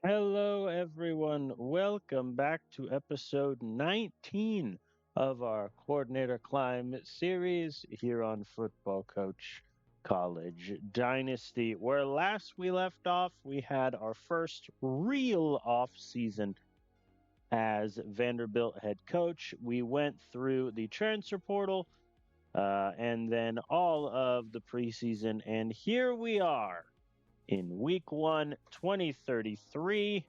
Hello, everyone. Welcome back to episode 19 of our Coordinator Climb series here on Football Coach College Dynasty. Where last we left off, we had our first real off season as Vanderbilt head coach. We went through the transfer portal and then all of the preseason, and here we are in week one, 2033,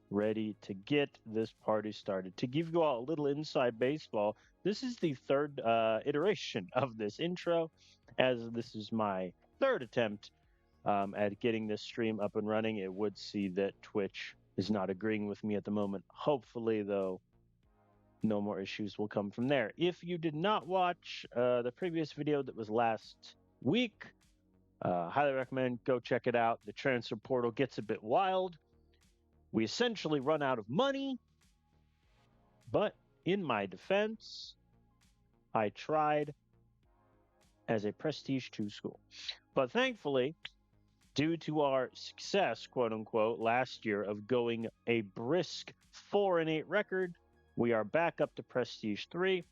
ready to get this party started. To give you all a little inside baseball, this is the third iteration of this intro, as this is my third attempt at getting this stream up and running. It would see that Twitch is not agreeing with me at the moment. Hopefully, though, no more issues will come from there. If you did not watch the previous video that was last week, highly recommend go check it out. The transfer portal gets a bit wild. We essentially run out of money, but in my defense, I tried as a prestige 2 school. But thankfully, due to our success, quote unquote, last year of going a brisk 4-8 record, we are back up to prestige 3,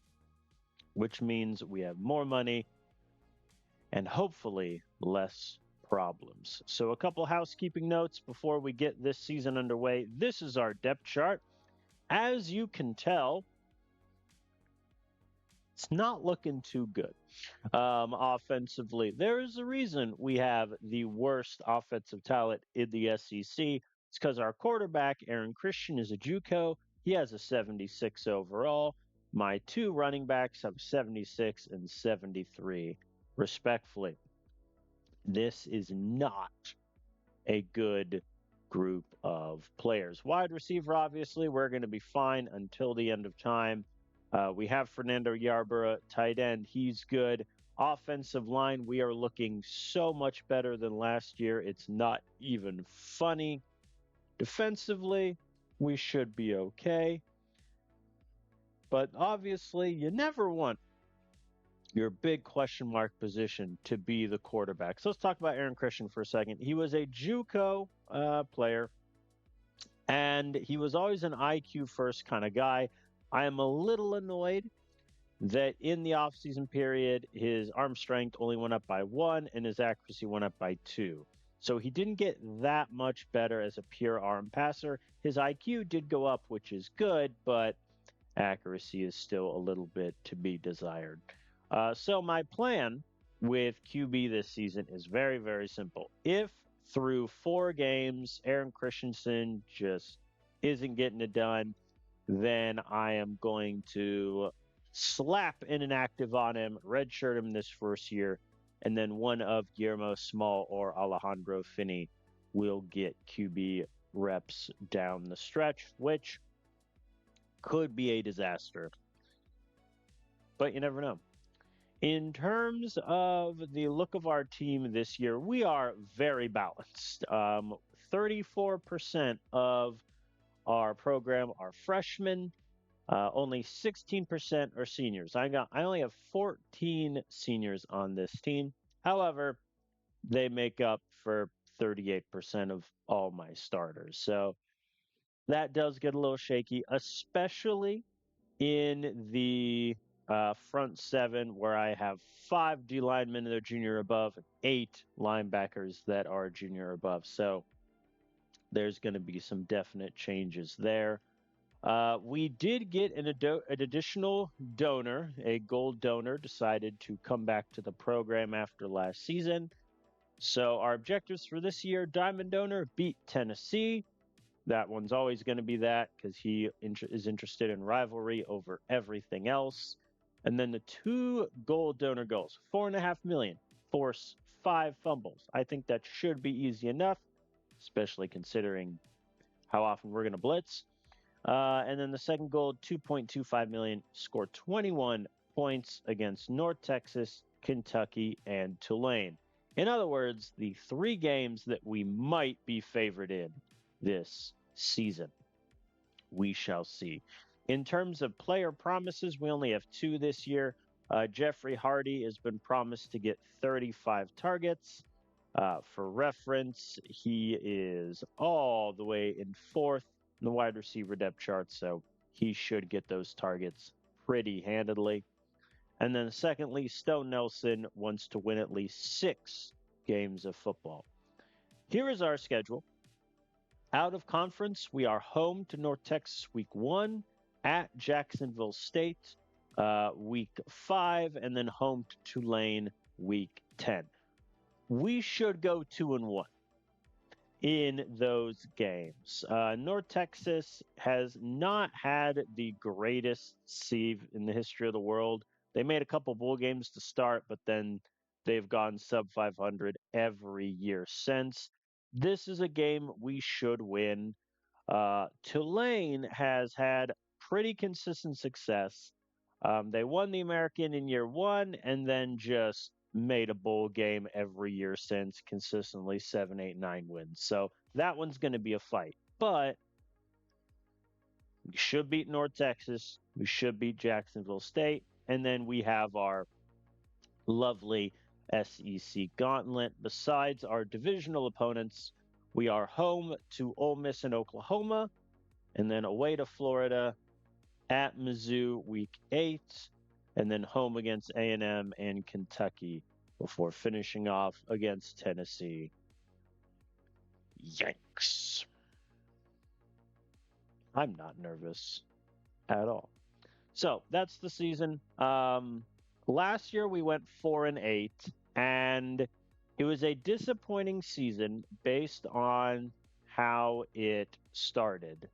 which means we have more money and hopefully less problems. So, a couple housekeeping notes before we get this season underway. This is our depth chart. As you can tell, it's not looking too good offensively. There is a reason we have the worst offensive talent in the SEC. It's because our quarterback, Aaron Christian, is a JUCO. He has a 76 overall. My two running backs have 76 and 73, respectfully. This is not a good group of players. Wide receiver, obviously, we're going to be fine until the end of time. We have Fernando Yarborough, tight end. He's good. Offensive line, we are looking so much better than last year. It's not even funny. Defensively, we should be okay. But obviously, you never want your big question mark position to be the quarterback. So let's talk about Aaron Christian for a second. He was a JUCO player, and he was always an IQ first kind of guy. I am a little annoyed that in the offseason period, his arm strength only went up by 1 and his accuracy went up by 2. So he didn't get that much better as a pure arm passer. His IQ did go up, which is good, but accuracy is still a little bit to be desired. So my plan with QB this season is very, very simple. If through 4 games, Aaron Christensen just isn't getting it done, then I am going to slap an inactive on him, redshirt him this first year, and then one of Guillermo Small or Alejandro Finney will get QB reps down the stretch, which could be a disaster. But you never know. In terms of the look of our team this year, we are very balanced. 34% of our program are freshmen. Only 16% are seniors. I only have 14 seniors on this team. However, they make up for 38% of all my starters. So that does get a little shaky, especially in the front 7, where I have 5 D linemen that are junior above, 8 linebackers that are junior above. So there's going to be some definite changes there. We did get an additional donor, a gold donor, decided to come back to the program after last season. So our objectives for this year: Diamond Donor beat Tennessee. That one's always going to be that because he is interested in rivalry over everything else. And then the 2 gold donor goals: $4.5 million, force 5 fumbles. I think that should be easy enough, especially considering how often we're going to blitz. And then the second goal, $2.25 million, score 21 points against North Texas, Kentucky, and Tulane. In other words, the 3 games that we might be favored in this season. We shall see. In terms of player promises, we only have 2 this year. Jeffrey Hardy has been promised to get 35 targets. For reference, he is all the way in fourth in the wide receiver depth chart, so he should get those targets pretty handedly. And then, secondly, Stone Nelson wants to win at least 6 games of football. Here is our schedule. Out of conference, we are home to North Texas week 1, at Jacksonville State week 5, and then home to Tulane week 10. We should go 2-1 in those games. North Texas has not had the greatest sieve in the history of the world. They made a couple bowl games to start, but then they've gone sub 500 every year since. This is a game we should win. Tulane has had pretty consistent success. They won the American in year 1 and then just made a bowl game every year since, consistently 7, 8, 9 wins. So that one's going to be a fight. But we should beat North Texas. We should beat Jacksonville State. And then we have our lovely SEC gauntlet. Besides our divisional opponents, we are home to Ole Miss and Oklahoma, and then away to Florida, at Mizzou week 8, and then home against A&M and Kentucky before finishing off against Tennessee. Yanks. I'm not nervous at all. So that's the season. Last year we went 4-8, and it was a disappointing season based on how it started.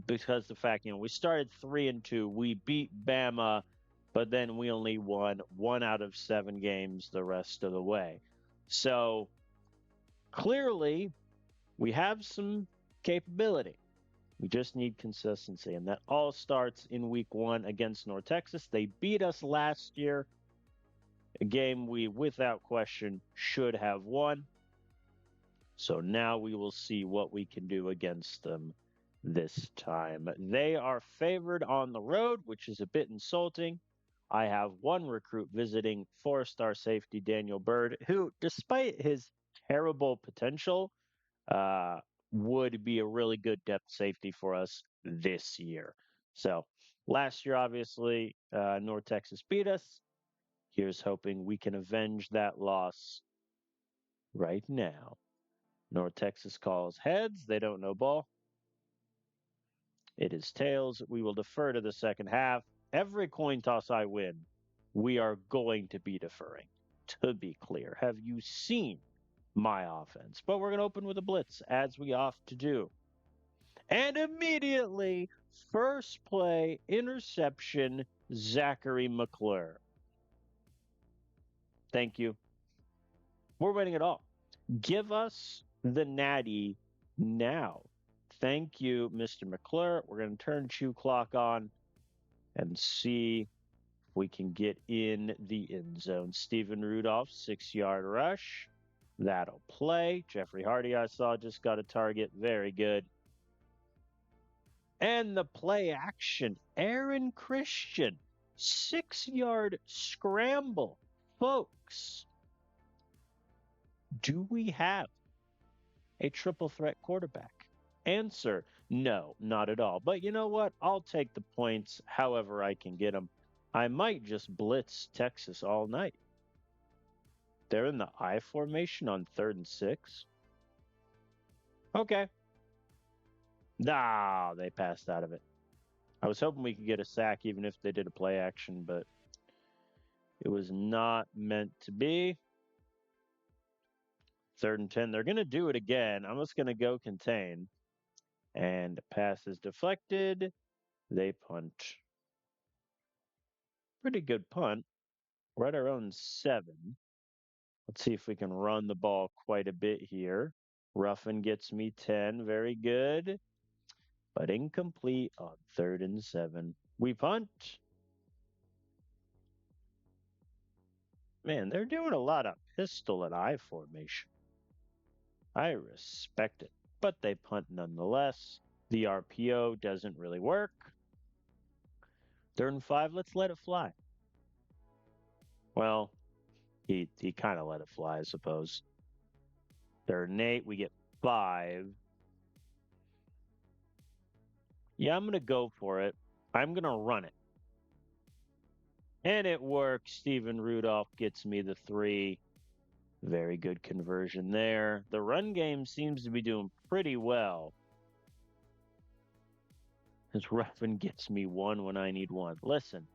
Because the fact, we started 3-2, we beat Bama, but then we only won 1 out of 7 games the rest of the way. So clearly, we have some capability. We just need consistency, and that all starts in week 1 against North Texas. They beat us last year, a game we, without question, should have won. So now we will see what we can do against them this time. They are favored on the road, which is a bit insulting. I have one recruit visiting 4-star safety Daniel Byrd, who, despite his terrible potential, would be a really good depth safety for us this year. So last year, obviously, North Texas beat us. Here's hoping we can avenge that loss right now. North Texas calls heads. They don't know ball. It is tails. We will defer to the second half. Every coin toss I win, we are going to be deferring, to be clear. Have you seen my offense? But we're going to open with a blitz, as we often do. And immediately, first play, interception, Zachary McClure. Thank you. We're winning it all. Give us the natty now. Thank you, Mr. McClure. We're going to turn chew clock on and see if we can get in the end zone. Stephen Rudolph, 6-yard rush. That'll play. Jeffrey Hardy, I saw, just got a target. Very good. And the play action. Aaron Christian, 6-yard scramble. Folks, do we have a triple threat quarterback? Answer, no, not at all. But you know what? I'll take the points however I can get them. I might just blitz Texas all night. They're in the I formation on 3rd and 6. Okay. Nah, they passed out of it. I was hoping we could get a sack even if they did a play action, but it was not meant to be. 3rd and 10. They're going to do it again. I'm just going to go contain. And pass is deflected. They punt. Pretty good punt. We're at our own 7. Let's see if we can run the ball quite a bit here. Ruffin gets me 10. Very good. But incomplete on 3rd and 7. We punt. Man, they're doing a lot of pistol and I formation. I respect it. But they punt nonetheless. The RPO doesn't really work. 3rd and 5, let's let it fly. Well, He kind of let it fly, I suppose. 3rd and 8, we get 5. Yeah, I'm gonna go for it. I'm gonna run it. And it works. Steven Rudolph gets me the 3. Very good conversion there. The run game seems to be doing pretty well. As Ruffin gets me 1 when I need 1. Listen,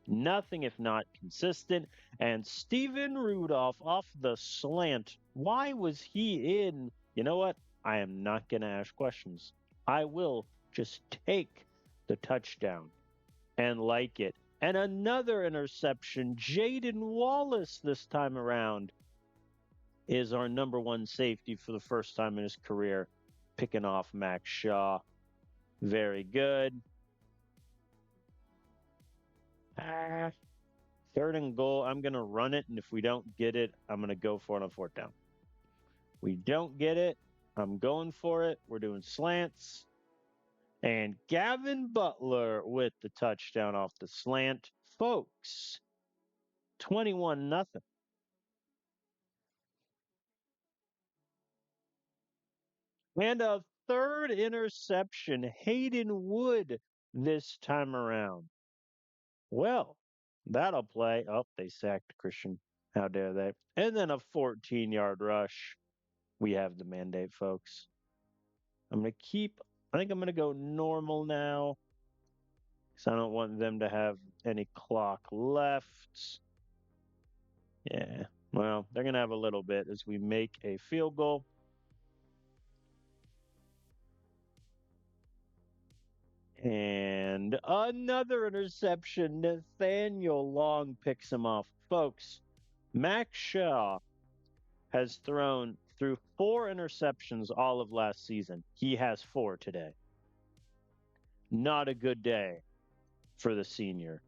nothing if not consistent. And Steven Rudolph off the slant. Why was he in? You know what? I am not going to ask questions. I will just take the touchdown and like it. And another interception. Jaden Wallace this time around is our number 1 safety for the first time in his career, picking off Max Shaw. Very good. 3rd and goal. I'm going to run it, and if we don't get it, I'm going to go for it on 4th down. We don't get it. I'm going for it. We're doing slants. And Gavin Butler with the touchdown off the slant. Folks, 21-0. And a 3rd interception. Hayden Wood this time around. Well, that'll play. Oh, they sacked Christian. How dare they? And then a 14-yard rush. We have the mandate, folks. I think I'm going to go normal now because I don't want them to have any clock left. Yeah, well, they're going to have a little bit as we make a field goal. And another interception. Nathaniel Long picks him off. Folks, Max Shaw has thrown through 4 interceptions all of last season. He has 4 today. Not a good day for the senior.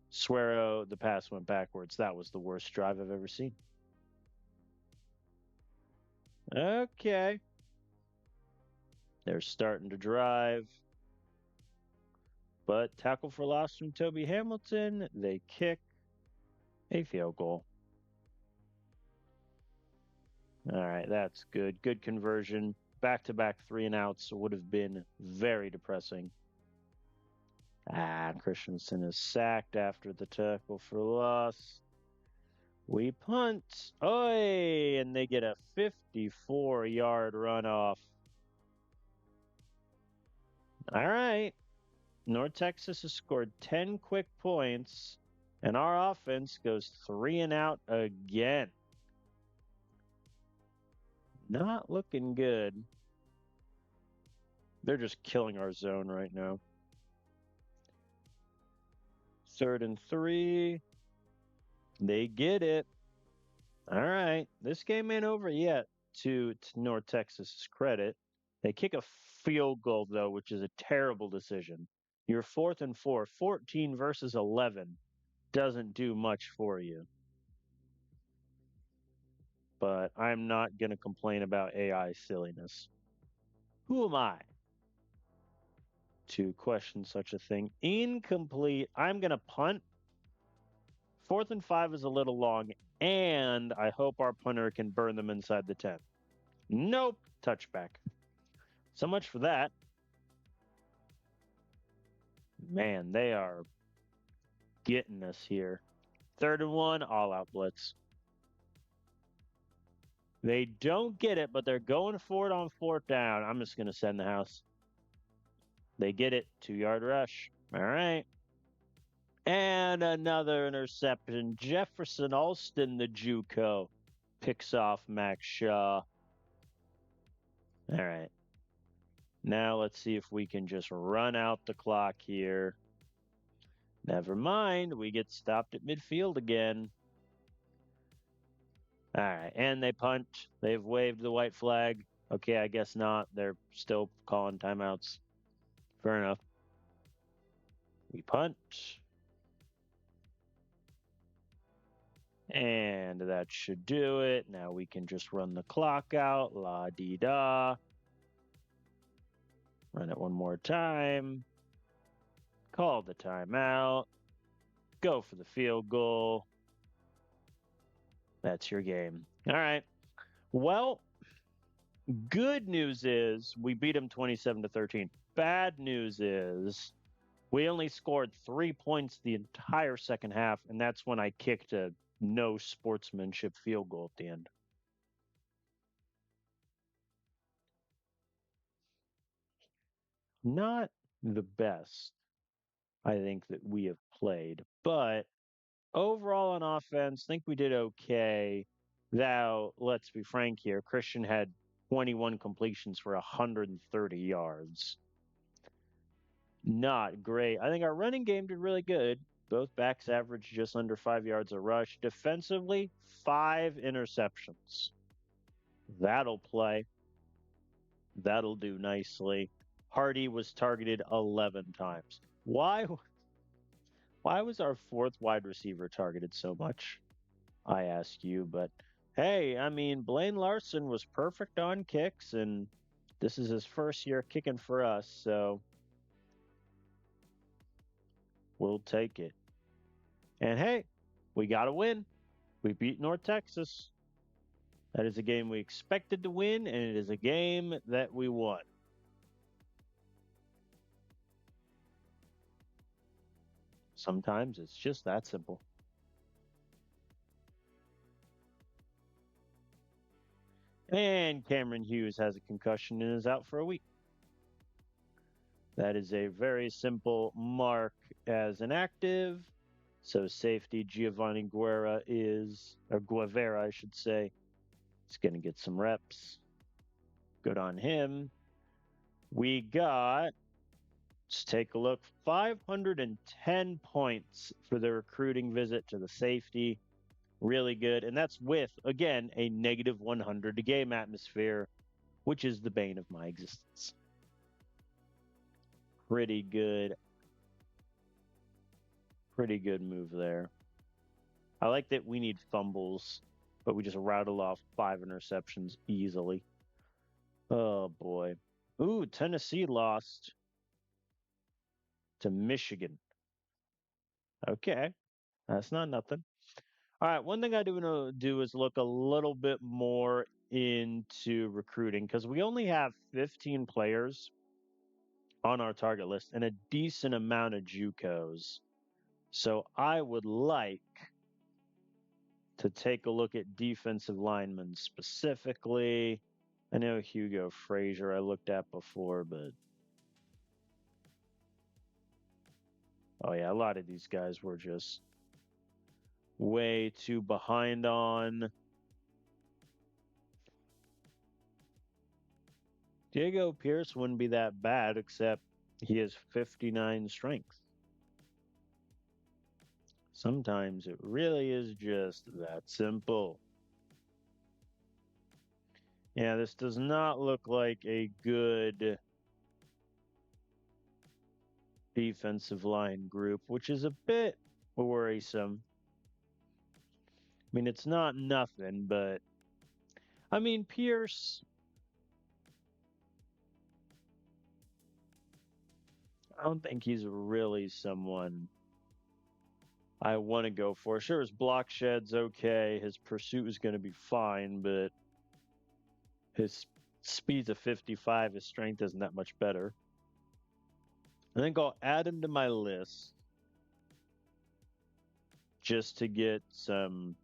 Swear the pass went backwards. That was the worst drive I've ever seen. Okay. They're starting to drive. But tackle for loss from Toby Hamilton. They kick a field goal. All right, that's good. Good conversion. Back-to-back 3-and-outs would have been very depressing. Christensen is sacked after the tackle for loss. We punt. Oi! And they get a 54-yard runoff. All right. North Texas has scored 10 quick points, and our offense goes 3-and-out again. Not looking good. They're just killing our zone right now. 3rd and 3. They get it. All right. This game ain't over yet, to North Texas's credit. They kick a field goal, though, which is a terrible decision. You're 4th and 4. 14 versus 11 doesn't do much for you. But I'm not going to complain about AI silliness. Who am I to question such a thing? Incomplete. I'm going to punt. 4th and 5 is a little long, and I hope our punter can burn them inside the 10. Nope. Touchback. So much for that. Man, they are getting us here. 3rd and 1, all-out blitz. They don't get it, but they're going for it on 4th down. I'm just going to send the house. They get it. 2-yard rush. All right. And another interception. Jefferson Alston, the JUCO, picks off Max Shaw. All right. Now let's see if we can just run out the clock here. Never mind. We get stopped at midfield again. All right. And they punt. They've waved the white flag. Okay, I guess not. They're still calling timeouts. Fair enough. We punt. And that should do it. Now we can just run the clock out. La-dee-da. Run it one more time. Call the timeout. Go for the field goal. That's your game. All right. Well, good news is we beat them 27-13. Bad news is we only scored 3 points the entire second half, and that's when I kicked a no sportsmanship field goal at the end. Not the best, I think, that we have played, but overall on offense, think we did okay. Now, let's be frank here. Christian had 21 completions for 130 yards. Not great. I think our running game did really good. Both backs averaged just under 5 yards a rush. Defensively, 5 interceptions. That'll play. That'll do nicely. Hardy was targeted 11 times. Why was our fourth wide receiver targeted so much? I ask you, but hey, I mean, Blaine Larson was perfect on kicks, and this is his first year kicking for us, so we'll take it. And hey, we got to win. We beat North Texas. That is a game we expected to win, and it is a game that we won. Sometimes it's just that simple. And Cameron Hughes has a concussion and is out for a week. That is a very simple mark as inactive. So safety Giovanni Guevara, I should say, is going to get some reps. Good on him. We got, let's take a look, 510 points for the recruiting visit to the safety. Really good. And that's with, again, a negative 100 game atmosphere, which is the bane of my existence. Pretty good. Pretty good move there. I like that we need fumbles, but we just rattle off 5 interceptions easily. Oh boy. Ooh, Tennessee lost to Michigan. Okay. That's not nothing. All right. One thing I do want to do is look a little bit more into recruiting because we only have 15 players on our target list and a decent amount of JUCOs. So I would like to take a look at defensive linemen specifically. I know Hugo Frazier I looked at before, but oh yeah, a lot of these guys were just way too behind on. Diego Pierce wouldn't be that bad, except he has 59 strength. Sometimes it really is just that simple. Yeah, this does not look like a good defensive line group, which is a bit worrisome. I mean, it's not nothing, but I mean, Pierce, I don't think he's really someone I want to go for. Sure, his block shed's okay. His pursuit is going to be fine, but his speed's a 55. His strength isn't that much better. I think I'll add him to my list just to get some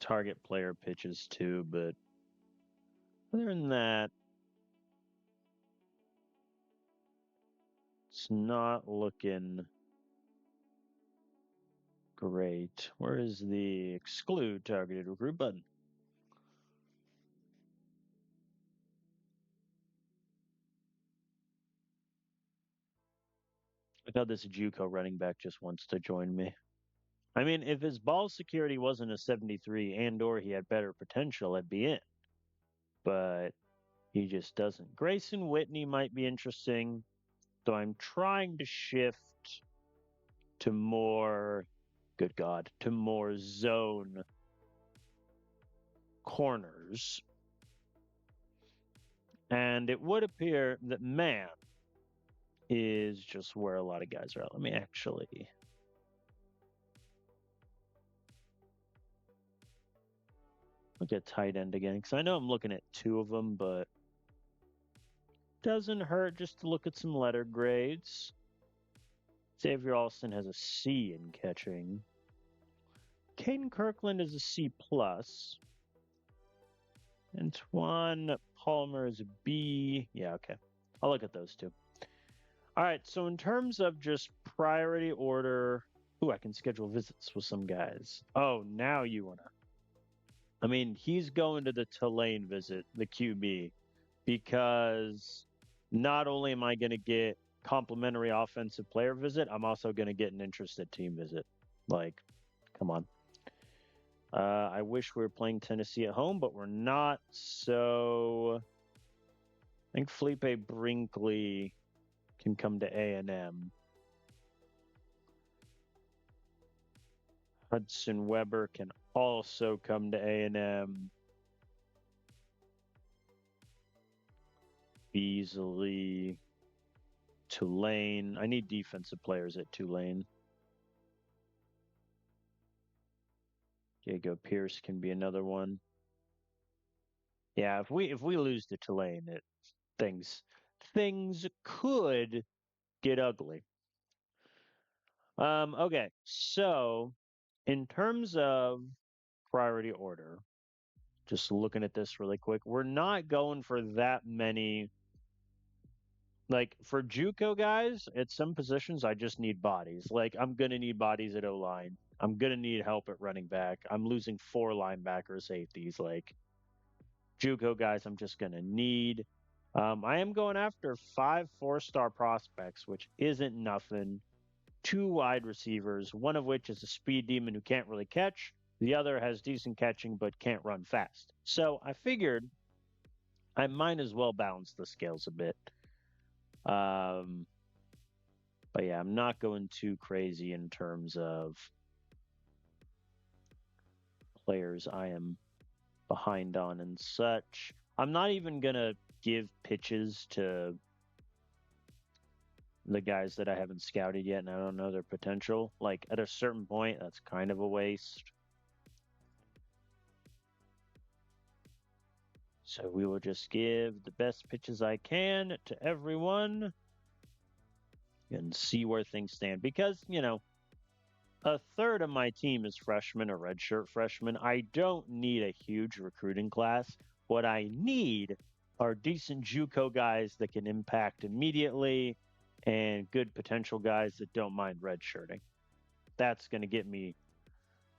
target player pitches too. But other than that, it's not looking great. Where is the exclude targeted recruit button? I thought this JUCO running back just wants to join me. I mean, if his ball security wasn't a 73 and or he had better potential, I'd be in. But he just doesn't. Grayson Whitney might be interesting, though I'm trying to shift to more, good God, to more zone corners. And it would appear that man is just where a lot of guys are at. Let me actually. Look at tight end again, because I know I'm looking at two of them, but doesn't hurt just to look at some letter grades. Xavier Alston has a C in catching. Caden Kirkland is a C plus. Antoine Palmer is a B. Yeah, okay. I'll look at those two. All right, so in terms of just priority order, I can schedule visits with some guys. Oh, now you wanna. I mean, he's going to the Tulane visit, the QB, because not only am I going to get complimentary offensive player visit, I'm also going to get an interested team visit. Like, come on. I wish we were playing Tennessee at home, but we're not. So I think Felipe Brinkley can come to A&M. Hudson Weber can also come to A&M. Beasley, Tulane. I need defensive players at Tulane. Diego Pierce can be another one. Yeah, if we lose to Tulane, things could get ugly. Okay, so in terms of priority order, just looking at this really quick, we're not going for that many. Like for JUCO guys, at some positions, I just need bodies. Like I'm gonna need bodies at O line. I'm gonna need help at running back. I'm losing 4 linebacker safeties. Like JUCO guys, I'm just gonna need. I am going after 5 4-star prospects, which isn't nothing. 2 wide receivers, one of which is a speed demon who can't really catch. The other has decent catching but can't run fast. So I figured I might as well balance the scales a bit. But yeah, I'm not going too crazy in terms of players I am behind on and such. I'm not even going to give pitches to the guys that I haven't scouted yet and I don't know their potential. Like at a certain point, that's kind of a waste. So we will just give the best pitches I can to everyone and see where things stand. Because, a third of my team is freshmen or redshirt freshmen. I don't need a huge recruiting class. What I need are decent JUCO guys that can impact immediately and good potential guys that don't mind redshirting. That's going to get me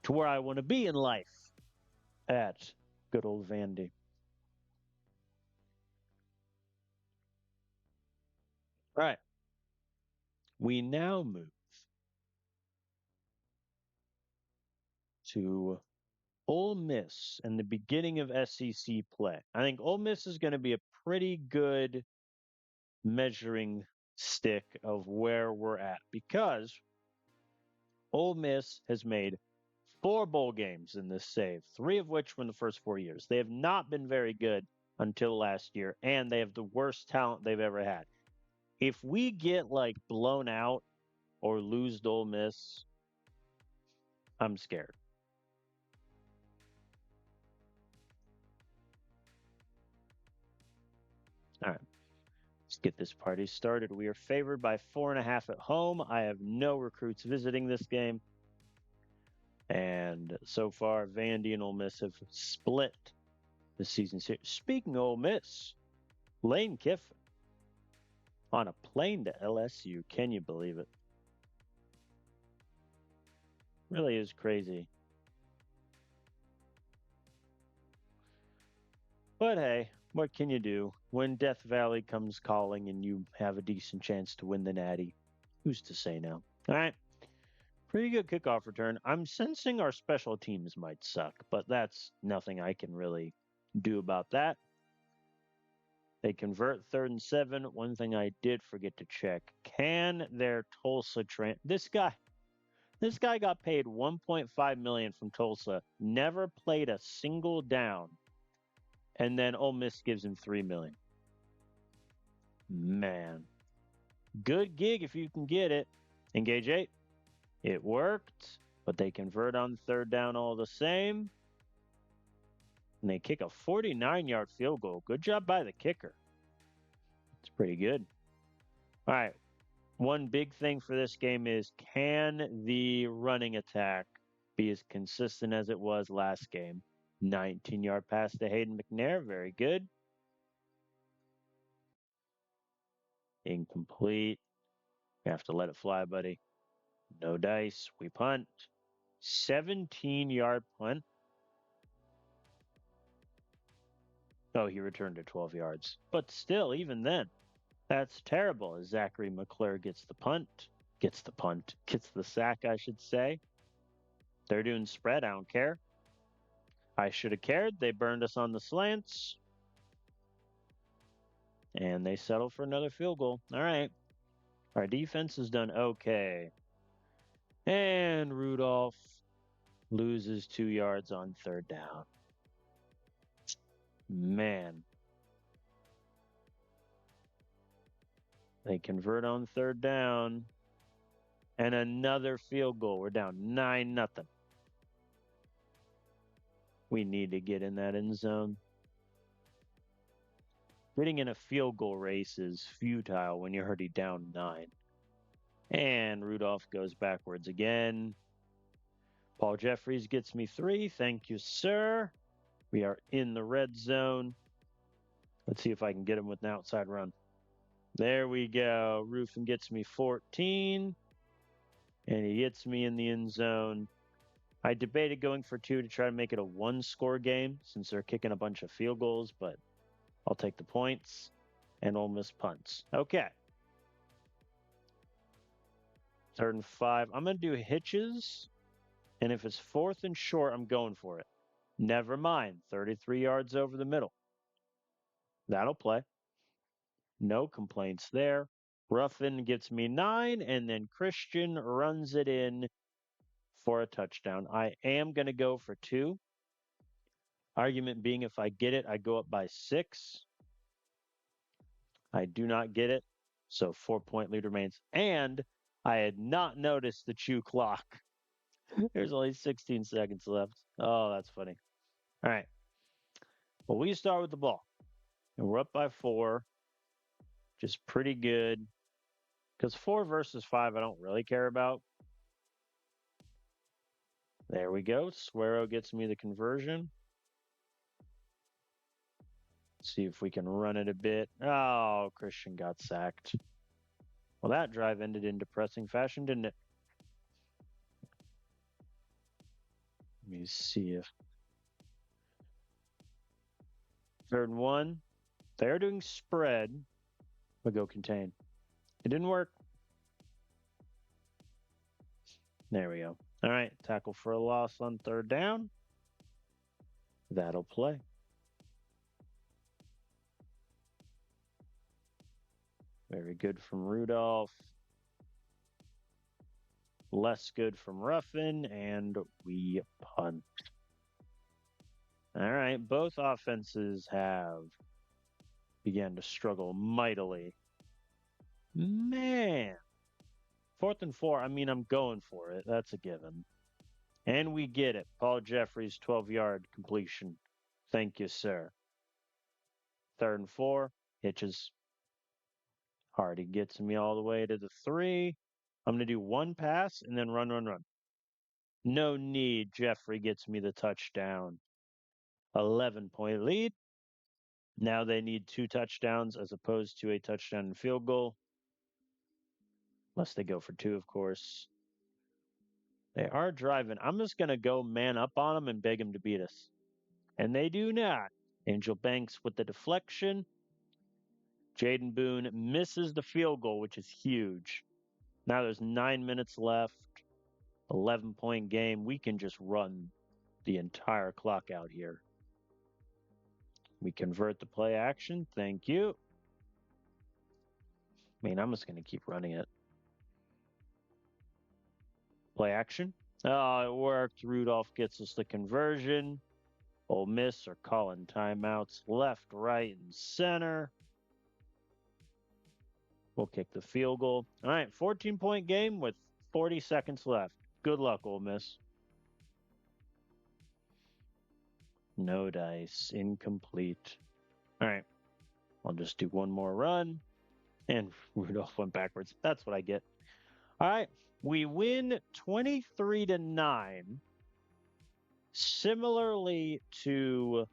to where I want to be in life at good old Vandy. All right. We now move to Ole Miss and the beginning of SEC play. I think Ole Miss is going to be a pretty good measuring stick of where we're at because Ole Miss has made 4 bowl games in this save, 3 of which were in the first 4 years. They have not been very good until last year, and they have the worst talent they've ever had. If we get like blown out or lose to Ole Miss, I'm scared. All right. Let's get this party started. We are favored by 4.5 at home. I have no recruits visiting this game. And so far, Vandy and Ole Miss have split this season. Speaking of Ole Miss, Lane Kiffin on a plane to LSU. Can you believe it? Really is crazy. But hey, what can you do? When Death Valley comes calling and you have a decent chance to win the Natty, who's to say no? All right. Pretty good kickoff return. I'm sensing our special teams might suck, but that's nothing I can really do about that. They convert 3rd and 7. One thing I did forget to check. Can their Tulsa this guy got paid 1.5 million from Tulsa, never played a single down, and then Ole Miss gives him 3 million. Man. Good gig if you can get it. Engage 8. It worked, but they convert on 3rd down all the same. And they kick a 49-yard field goal. Good job by the kicker. It's pretty good. All right. One big thing for this game is, can the running attack be as consistent as it was last game? 19-yard pass to Hayden McNair. Very good. Incomplete. We have to let it fly, buddy. No dice. We punt. 17-yard punt. Oh, he returned to 12 yards. But still, even then, that's terrible. As Zachary McClure gets the punt. Gets the sack, I should say. They're doing spread. I don't care. I should have cared. They burned us on the slants. And they settle for another field goal. All right. Our defense has done okay. And Rudolph loses 2 yards on third down. Man. They convert on third down. And another field goal. We're down 9-0. We need to get in that end zone. Getting in a field goal race is futile when you're already down 9. And Rudolph goes backwards again. Paul Jeffries gets me 3. Thank you, sir. We are in the red zone. Let's see if I can get him with an outside run. There we go. Ruffin gets me 14. And he gets me in the end zone. I debated going for 2 to try to make it a 1-score game since they're kicking a bunch of field goals, but I'll take the points. And Ole Miss punts. Okay. 3rd and 5. I'm going to do hitches. And if it's 4th and short, I'm going for it. Never mind. 33 yards over the middle. That'll play. No complaints there. Ruffin gets me 9, and then Christian runs it in for a touchdown. I am going to go for 2. Argument being, if I get it, I go up by 6. I do not get it, so 4-point lead remains. And I had not noticed the chew clock. There's only 16 seconds left. Oh, that's funny. All right. Well, we start with the ball. And we're up by 4. Just pretty good. Because 4 versus 5, I don't really care about. There we go. Suero gets me the conversion. See if we can run it a bit. Oh, Christian got sacked. Well, that drive ended in depressing fashion, didn't it? Let me see if 3rd and 1. They're doing spread. We'll go contain. It didn't work. There we go. All right. Tackle for a loss on 3rd down. That'll play. Very good from Rudolph. Less good from Ruffin, and we punt. All right, both offenses have began to struggle mightily. Man. 4th and 4, I mean, I'm going for it. That's a given. And we get it. Paul Jeffries, 12-yard completion. Thank you, sir. 3rd and 4, hitches. Hardy gets me all the way to the 3. I'm going to do 1 pass and then run. No need. Jeffrey gets me the touchdown. 11-point lead. Now they need 2 touchdowns as opposed to a touchdown and field goal. Unless they go for 2, of course. They are driving. I'm just going to go man up on them and beg them to beat us. And they do not. Angel Banks with the deflection. Jaden Boone misses the field goal, which is huge. Now there's 9 minutes left. 11-point game. We can just run the entire clock out here. We convert the play action. Thank you. I mean, I'm just going to keep running it. Play action. Oh, it worked. Rudolph gets us the conversion. Ole Miss are calling timeouts left, right, and center. We'll kick the field goal. All right, 14-point game with 40 seconds left. Good luck, Ole Miss. No dice. Incomplete. All right. I'll just do one more run. And Rudolph went backwards. That's what I get. All right. We win 23-9. Similarly to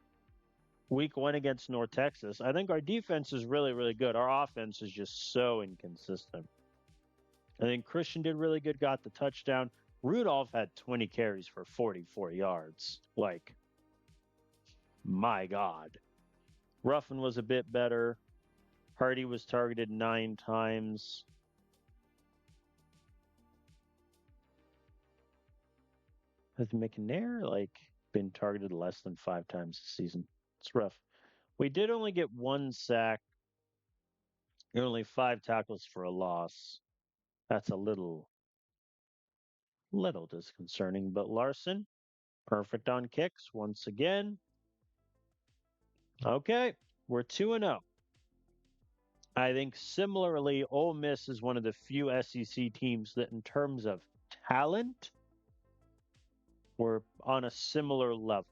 week one against North Texas, I think our defense is really, really good. Our offense is just so inconsistent. I think Christian did really good, got the touchdown. Rudolph had 20 carries for 44 yards. Like, my God. Ruffin was a bit better. Hardy was targeted 9 times. Has McNair, been targeted less than 5 times this season? It's rough. We did only get 1 sack and only 5 tackles for a loss. That's a little disconcerting. But Larson, perfect on kicks once again. Okay, we're 2-0. I think similarly, Ole Miss is one of the few SEC teams that, in terms of talent, we're on a similar level.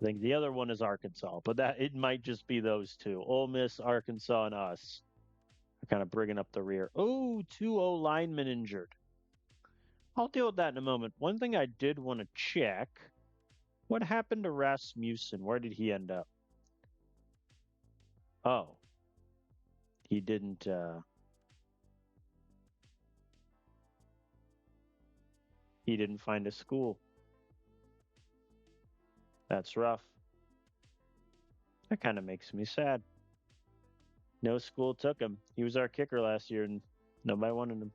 I think the other one is Arkansas, but that it might just be those two: Ole Miss, Arkansas, and us. Are kind of bringing up the rear. Oh, two O linemen injured. I'll deal with that in a moment. One thing I did want to check: what happened to Rasmussen? Where did he end up? Oh, he didn't. He didn't find a school. That's rough. That kind of makes me sad. No school took him. He was our kicker last year, and nobody wanted him.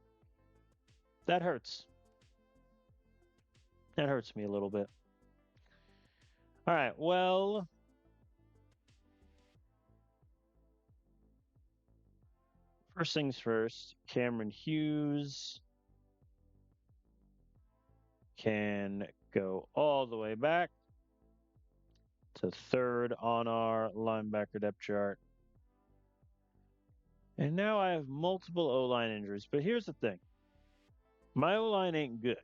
That hurts. That hurts me a little bit. All right. Well, first things first. Cameron Hughes can go all the way back to third on our linebacker depth chart. And now I have multiple O-line injuries. But here's the thing. My O-line ain't good.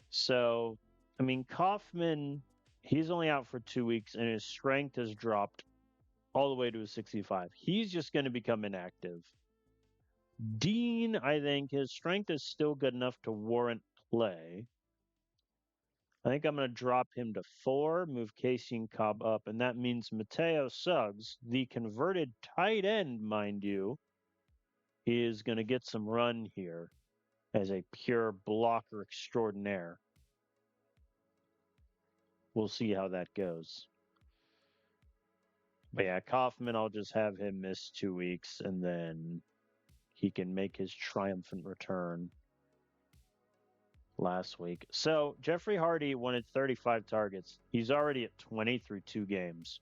So, I mean, Kaufman, he's only out for 2 weeks, and his strength has dropped all the way to a 65. He's just going to become inactive. Dean, I think his strength is still good enough to warrant play. I think I'm going to drop him to 4, move Casey and Cobb up, and that means Mateo Suggs, the converted tight end, mind you, is going to get some run here as a pure blocker extraordinaire. We'll see how that goes. But yeah, Kaufman, I'll just have him miss 2 weeks, and then he can make his triumphant return last week. So Jeffrey Hardy wanted 35 targets. He's already at 20 through 2 games.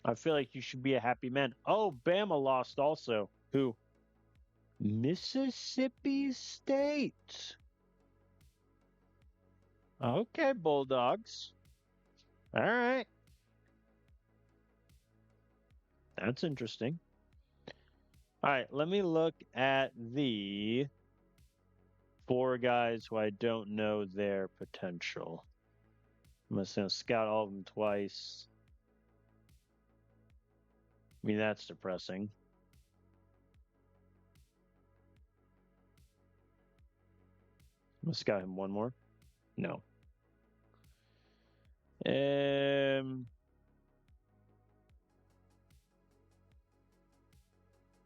I feel like you should be a happy man. Oh, Bama lost also. Who? Mississippi State. Okay, Bulldogs. All right. That's interesting. All right, let me look at the 4 guys who I don't know their potential. I'm just going to scout all of them twice. I mean, that's depressing. I'm going to scout him one more. No.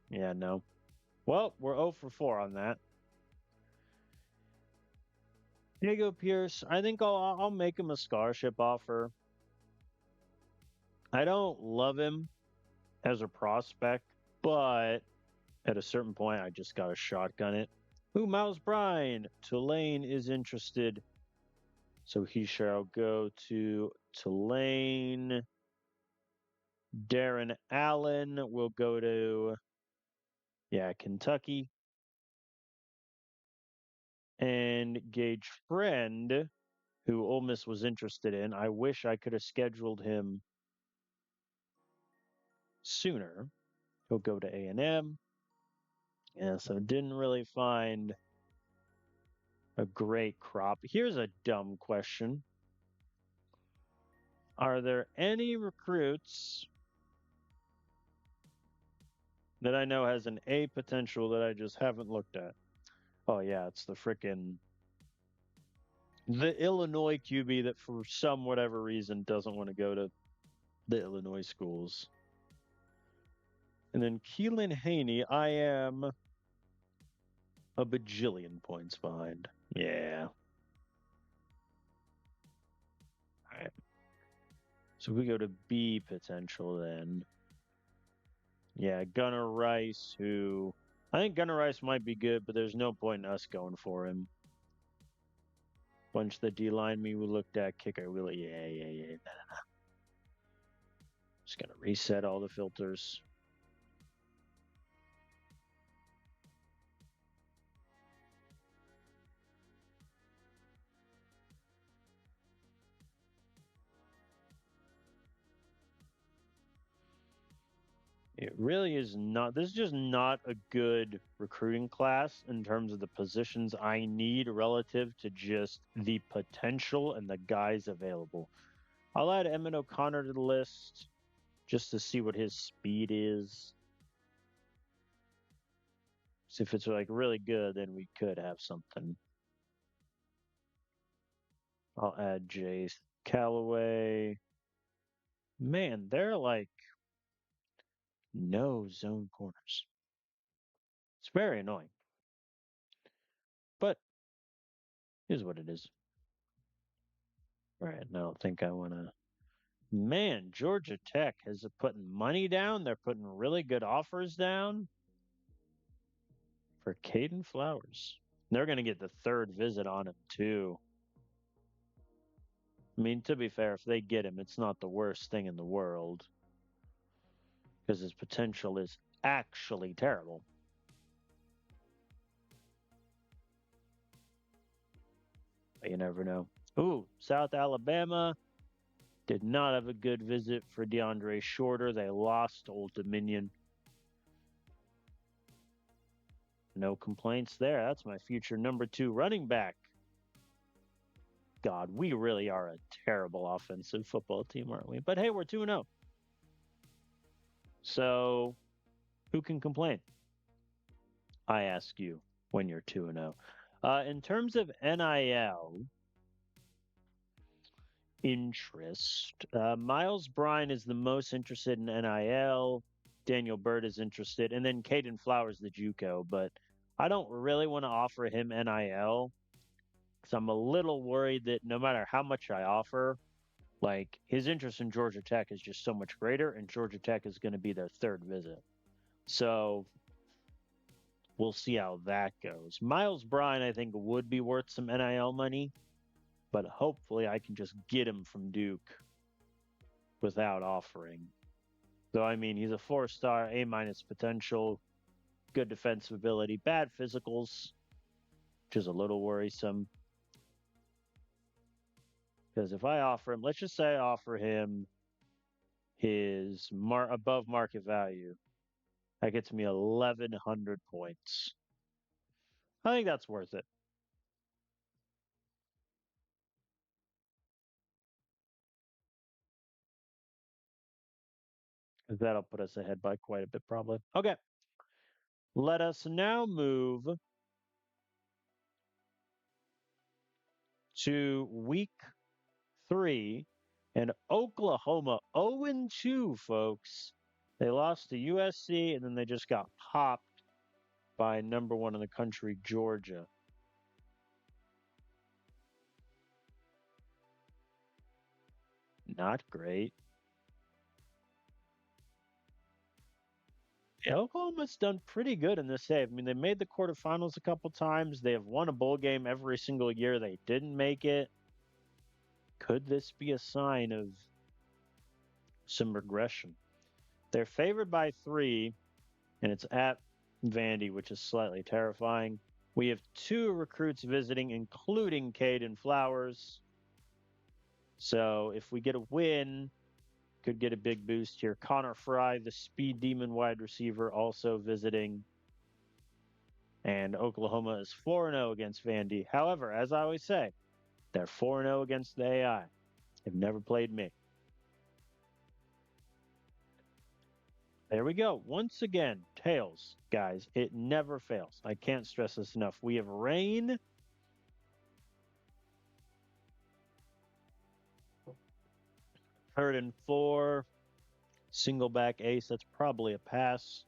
Yeah, no. Well, we're 0 for 4 on that. Diego Pierce, I think I'll make him a scholarship offer. I don't love him as a prospect, but at a certain point, I just got to shotgun it. Ooh, Miles Bryan. Tulane is interested. So he shall go to Tulane. Darren Allen will go to, Kentucky. And Gage Friend, who Ole Miss was interested in. I wish I could have scheduled him sooner. He'll go to A&M. Yeah, so didn't really find a great crop. Here's a dumb question. Are there any recruits that I know has an A potential that I just haven't looked at? Oh yeah, it's the Illinois QB that for some whatever reason doesn't want to go to the Illinois schools. And then Keelan Haney, I am a bajillion points behind. Yeah. All right. So we go to B potential then. Yeah, Gunnar Rice, who I think Gunnar Rice might be good, but there's no point in us going for him. Bunch of the D line we looked at, kicker, yeah. Just gonna reset all the filters. It really is not. This is just not a good recruiting class in terms of the positions I need relative to just the potential and the guys available. I'll add Emmett O'Connor to the list just to see what his speed is. So if it's like really good, then we could have something. I'll add Jace Callaway. Man, they're like no zone corners. It's very annoying. But is what it is. All right, I don't think I want to. Man, Georgia Tech is putting money down. They're putting really good offers down for Caden Flowers. They're going to get the third visit on him, too. I mean, to be fair, if they get him, it's not the worst thing in the world because his potential is actually terrible. But you never know. Ooh, South Alabama did not have a good visit for DeAndre Shorter. They lost to Old Dominion. No complaints there. That's my future number 2 running back. God, we really are a terrible offensive football team, aren't we? But hey, we're 2-0. So who can complain? I ask you when you're 2-0. In terms of NIL interest, Miles Bryan is the most interested in NIL. Daniel Bird is interested, and then Caden Flowers, the JUCO. But I don't really want to offer him NIL because I'm a little worried that no matter how much I offer, like his interest in Georgia Tech is just so much greater, and Georgia Tech is going to be their third visit. So we'll see how that goes. Miles Bryan, I think, would be worth some NIL money, but hopefully I can just get him from Duke without offering. So, I mean, he's a 4-star, A- potential, good defensive ability, bad physicals, which is a little worrisome. Because if I offer him, let's just say I offer him his above market value, that gets me 1,100 points. I think that's worth it. Because that'll put us ahead by quite a bit, probably. Okay. Let us now move to week 3 and Oklahoma 0-2, folks. They lost to USC and then they just got popped by number 1 in the country, Georgia. Not great. Yeah, Oklahoma's done pretty good in this save. I mean, they made the quarterfinals a couple times. They have won a bowl game every single year they didn't make it. Could this be a sign of some regression? They're favored by 3, and it's at Vandy, which is slightly terrifying. We have 2 recruits visiting, including Caden Flowers. So if we get a win, could get a big boost here. Connor Fry, the speed demon wide receiver, also visiting. And Oklahoma is 4-0 against Vandy. However, as I always say, they're 4-0 against the AI. They've never played me. There we go. Once again, tails, guys. It never fails. I can't stress this enough. We have rain. Third and 4. Single back ace. That's probably a pass.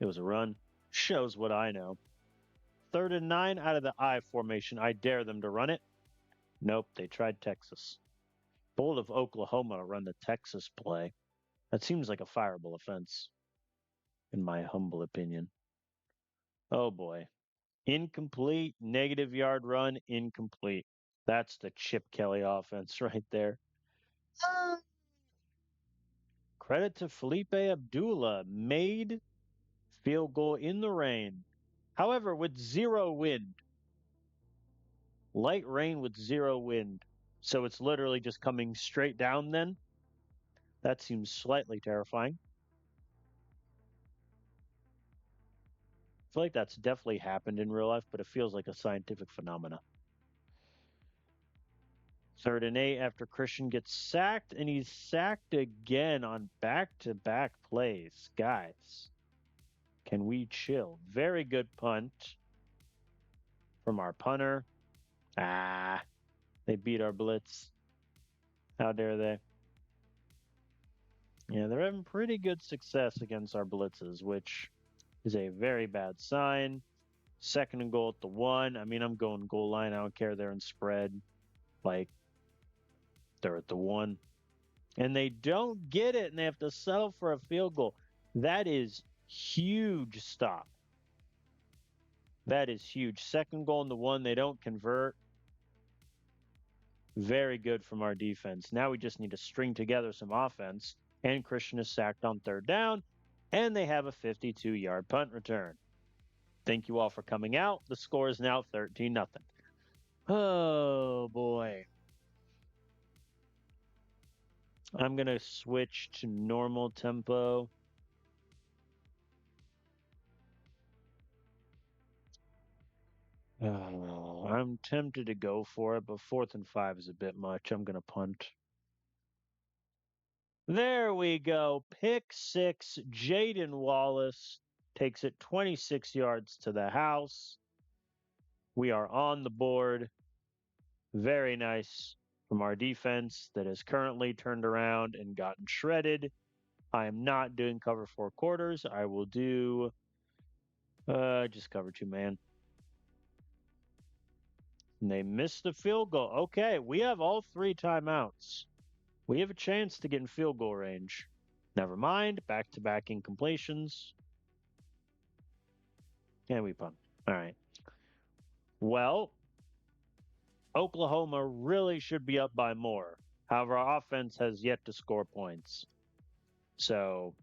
It was a run. Shows what I know. Third and 9 out of the I formation. I dare them to run it. Nope, they tried Texas. Bold of Oklahoma to run the Texas play. That seems like a fireable offense, in my humble opinion. Oh boy. Incomplete, negative yard run, incomplete. That's the Chip Kelly offense right there. Credit to Felipe Abdullah. Made field goal in the rain. However, with zero wind. Light rain with zero wind. So it's literally just coming straight down then. That seems slightly terrifying. I feel like that's definitely happened in real life, but it feels like a scientific phenomena. Third and 8 after Christian gets sacked, and he's sacked again on back-to-back plays. Guys, can we chill? Very good punt from our punter. They beat our blitz. How dare they? Yeah, they're having pretty good success against our blitzes, which is a very bad sign. Second and goal at the 1. I mean, I'm going goal line. I don't care. They're in spread. Like, they're at the 1. And they don't get it, and they have to settle for a field goal. That is huge stop. That is huge. Second goal in the 1. They don't convert. Very good from our defense. Now we just need to string together some offense. And Christian is sacked on third down. And they have a 52-yard punt return. Thank you all for coming out. The score is now 13-0. Oh, boy. I'm going to switch to normal tempo. Oh, I'm tempted to go for it, but 4th and 5 is a bit much. I'm going to punt. There we go. Pick 6. Jaden Wallace takes it 26 yards to the house. We are on the board. Very nice from our defense that has currently turned around and gotten shredded. I am not doing cover 4 quarters. I will do just cover 2 man. And they missed the field goal. Okay, we have all 3 timeouts. We have a chance to get in field goal range. Never mind. Back-to-back incompletions. And we punt. All right. Well, Oklahoma really should be up by more. However, our offense has yet to score points. So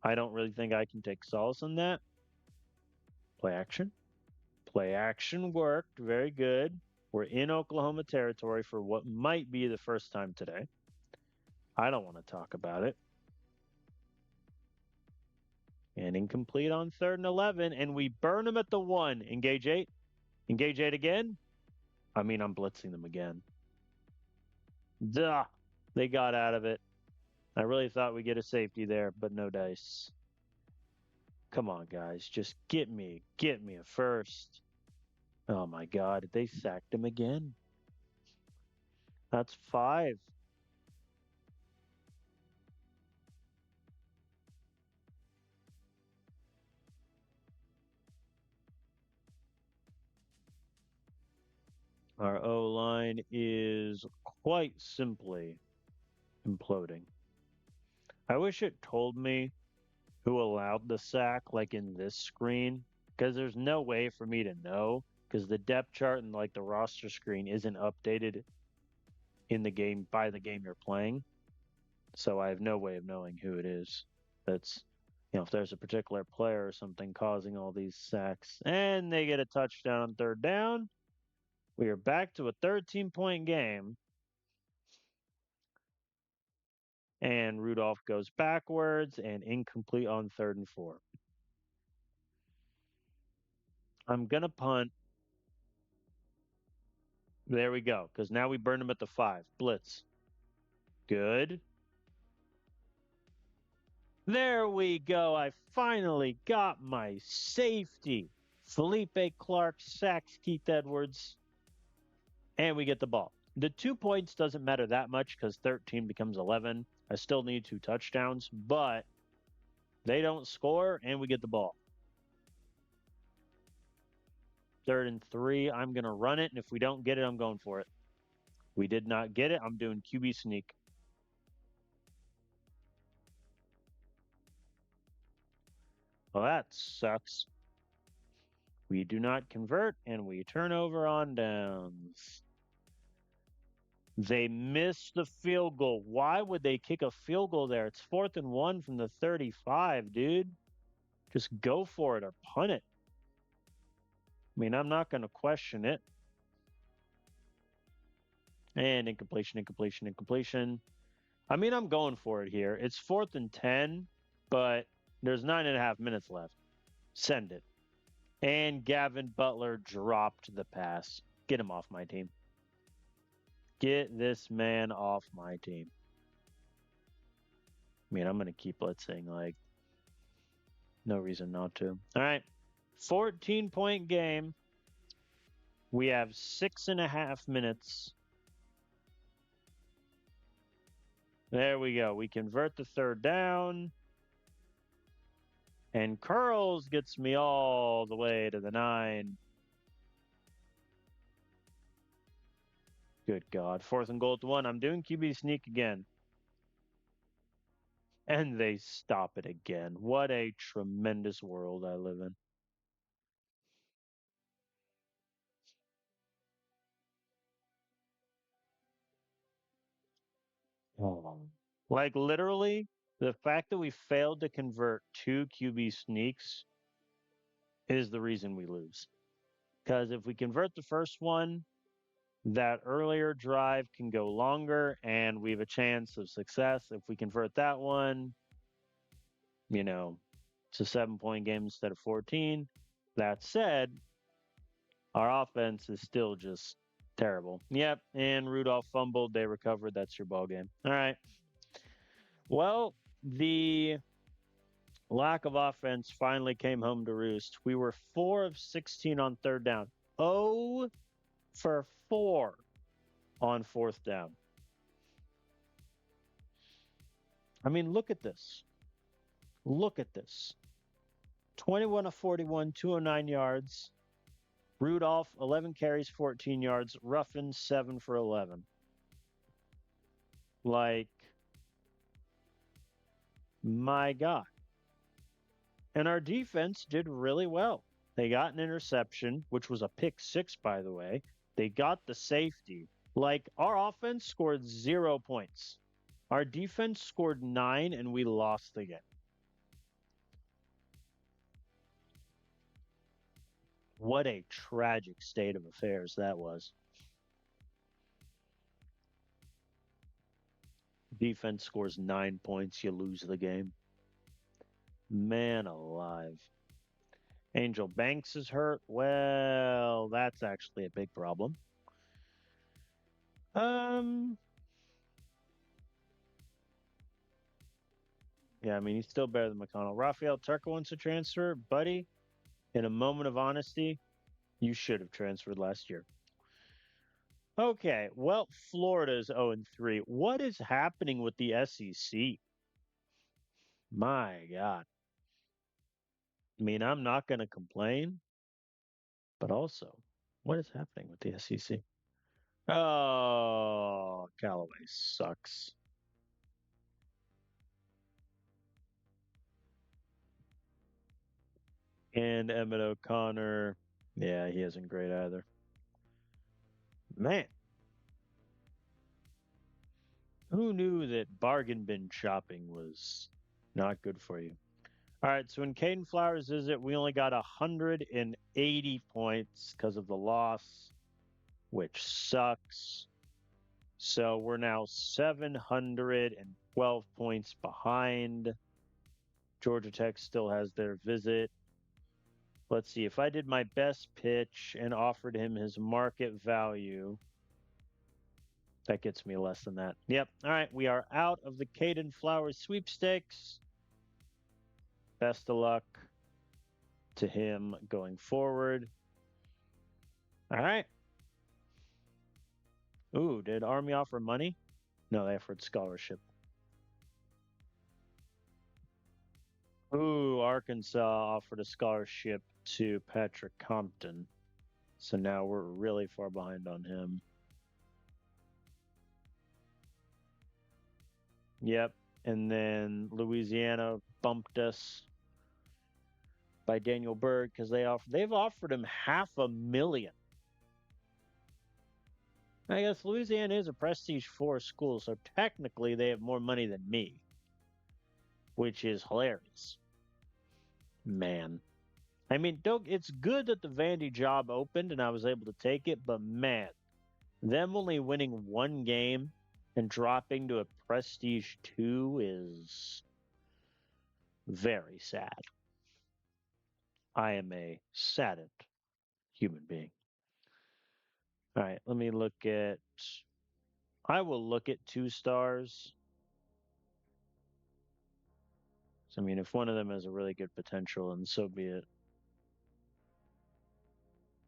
I don't really think I can take solace in that. Play action. Play action worked. Very good. We're in Oklahoma territory for what might be the first time today. I don't want to talk about it. And incomplete on 3rd and 11. And we burn them at the 1. Engage 8. Engage 8 again. I mean, I'm blitzing them again. Duh. They got out of it. I really thought we'd get a safety there, but no dice. Come on, guys. Just get me a first. Oh my God. They sacked him again. That's 5. Our O line is quite simply imploding. I wish it told me who allowed the sack, like in this screen, because there's no way for me to know, because the depth chart and like the roster screen isn't updated in the game by the game you're playing. So I have no way of knowing who it is. That's, if there's a particular player or something causing all these sacks. And they get a touchdown on 3rd down. We are back to a 13-point game. And Rudolph goes backwards and incomplete on 3rd and 4. I'm going to punt. There we go, because now we burn him at the 5. Blitz. Good. There we go. I finally got my safety. Felipe Clark sacks Keith Edwards, and we get the ball. The 2 points doesn't matter that much because 13 becomes 11. I still need 2 touchdowns, but they don't score, and we get the ball. 3rd and 3. I'm going to run it, and if we don't get it, I'm going for it. We did not get it. I'm doing QB sneak. Well, that sucks. We do not convert, and we turn over on downs. They missed the field goal. Why would they kick a field goal there? It's 4th and 1 from the 35, dude. Just go for it or punt it. I mean, I'm not going to question it. And incompletion, incompletion, incompletion. I mean, I'm going for it here. It's 4th and 10, but there's 9.5 minutes left. Send it. And Gavin Butler dropped the pass. Get him off my team. Get this man off my team. I mean, I'm going to keep blitzing. Like, no reason not to. All right. 14-point game. We have 6.5 minutes. There we go. We convert the 3rd down. And Curls gets me all the way to the 9. Good God. 4th and 1. I'm doing QB sneak again. And they stop it again. What a tremendous world I live in. Oh. Like literally, the fact that we failed to convert 2 QB sneaks is the reason we lose. Because if we convert the first one, that earlier drive can go longer and we have a chance of success. If we convert that one, it's a 7-point game instead of 14. That said, our offense is still just terrible. Yep, and Rudolph fumbled. They recovered. That's your ball game. All right. Well, the lack of offense finally came home to roost. We were 4 of 16 on 3rd down. 0 for 4 on 4th down. I mean, look at this. Look at this. 21 of 41, 209 yards. Rudolph, 11 carries, 14 yards. Ruffin, 7 for 11. Like, my God. And our defense did really well. They got an interception, which was a pick 6, by the way. They got the safety. Like, our offense scored 0 points. Our defense scored 9, and we lost the game. What a tragic state of affairs that was. Defense scores 9 points, you lose the game. Man alive. Angel Banks is hurt. Well, that's actually a big problem. Yeah, I mean, he's still better than McConnell. Rafael Turco wants to transfer. Buddy, in a moment of honesty, you should have transferred last year. Okay, well, Florida's 0-3. What is happening with the SEC? My God. I mean, I'm not going to complain, but also, what is happening with the SEC? Oh, Callaway sucks. And Emmett O'Connor, yeah, he isn't great either. Man, who knew that bargain bin shopping was not good for you? All right, so when Caden Flowers is it, we only got 180 points because of the loss, which sucks. So we're now 712 points behind. Georgia Tech still has their visit. Let's see, if I did my best pitch and offered him his market value, that gets me less than that. Yep. All right, we are out of the Caden Flowers sweepstakes. Best of luck to him going forward. All right. Ooh, did Army offer money? No, they offered scholarship. Ooh, Arkansas offered a scholarship to Patrick Compton. So now we're really far behind on him. Yep. And then Louisiana bumped us by Daniel Berg because they've offered him $500,000. I guess Louisiana is a prestige 4 school, so technically they have more money than me, which is hilarious. Man. I mean, it's good that the Vandy job opened and I was able to take it, but man, them only winning one game and dropping to a prestige 2 is very sad. I am a saddened human being. All right, let me look at. I will look at 2 stars. So, I mean, if one of them has a really good potential, and so be it.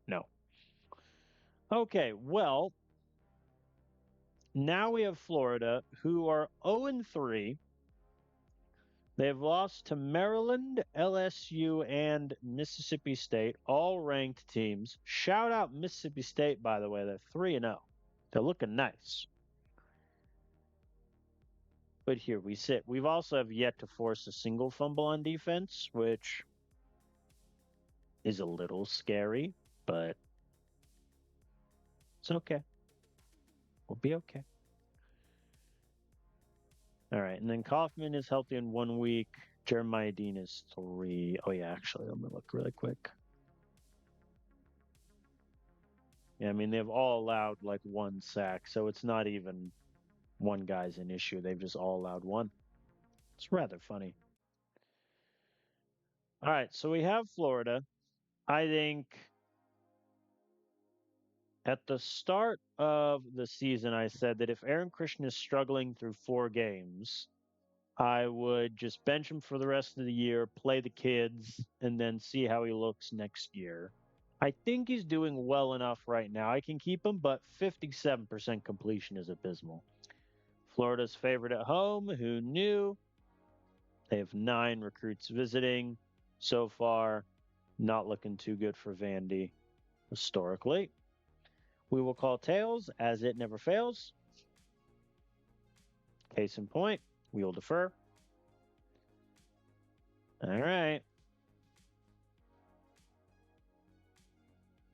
No. Okay, well, now we have Florida, who are 0-3. They've lost to Maryland, LSU, and Mississippi State, all ranked teams. Shout out Mississippi State, by the way. They're 3-0. They're looking nice. But here we sit. We've also have yet to force a single fumble on defense, which is a little scary, but it's okay. We'll be okay. All right. And then Kaufman is healthy in 1 week. Jeremiah Dean is 3. Oh, yeah. Actually, let me look really quick. Yeah, I mean, they've all allowed like 1 sack. So it's not even one guy's an issue. They've just all allowed 1. It's rather funny. All right. So we have Florida. I think at the start of the season, I said that if Aaron Christian is struggling through 4 games, I would just bench him for the rest of the year, play the kids, and then see how he looks next year. I think he's doing well enough right now. I can keep him, but 57% completion is abysmal. Florida's favorite at home. Who knew? They have 9 recruits visiting so far. Not looking too good for Vandy historically. We will call tails as it never fails. Case in point, we will defer. All right.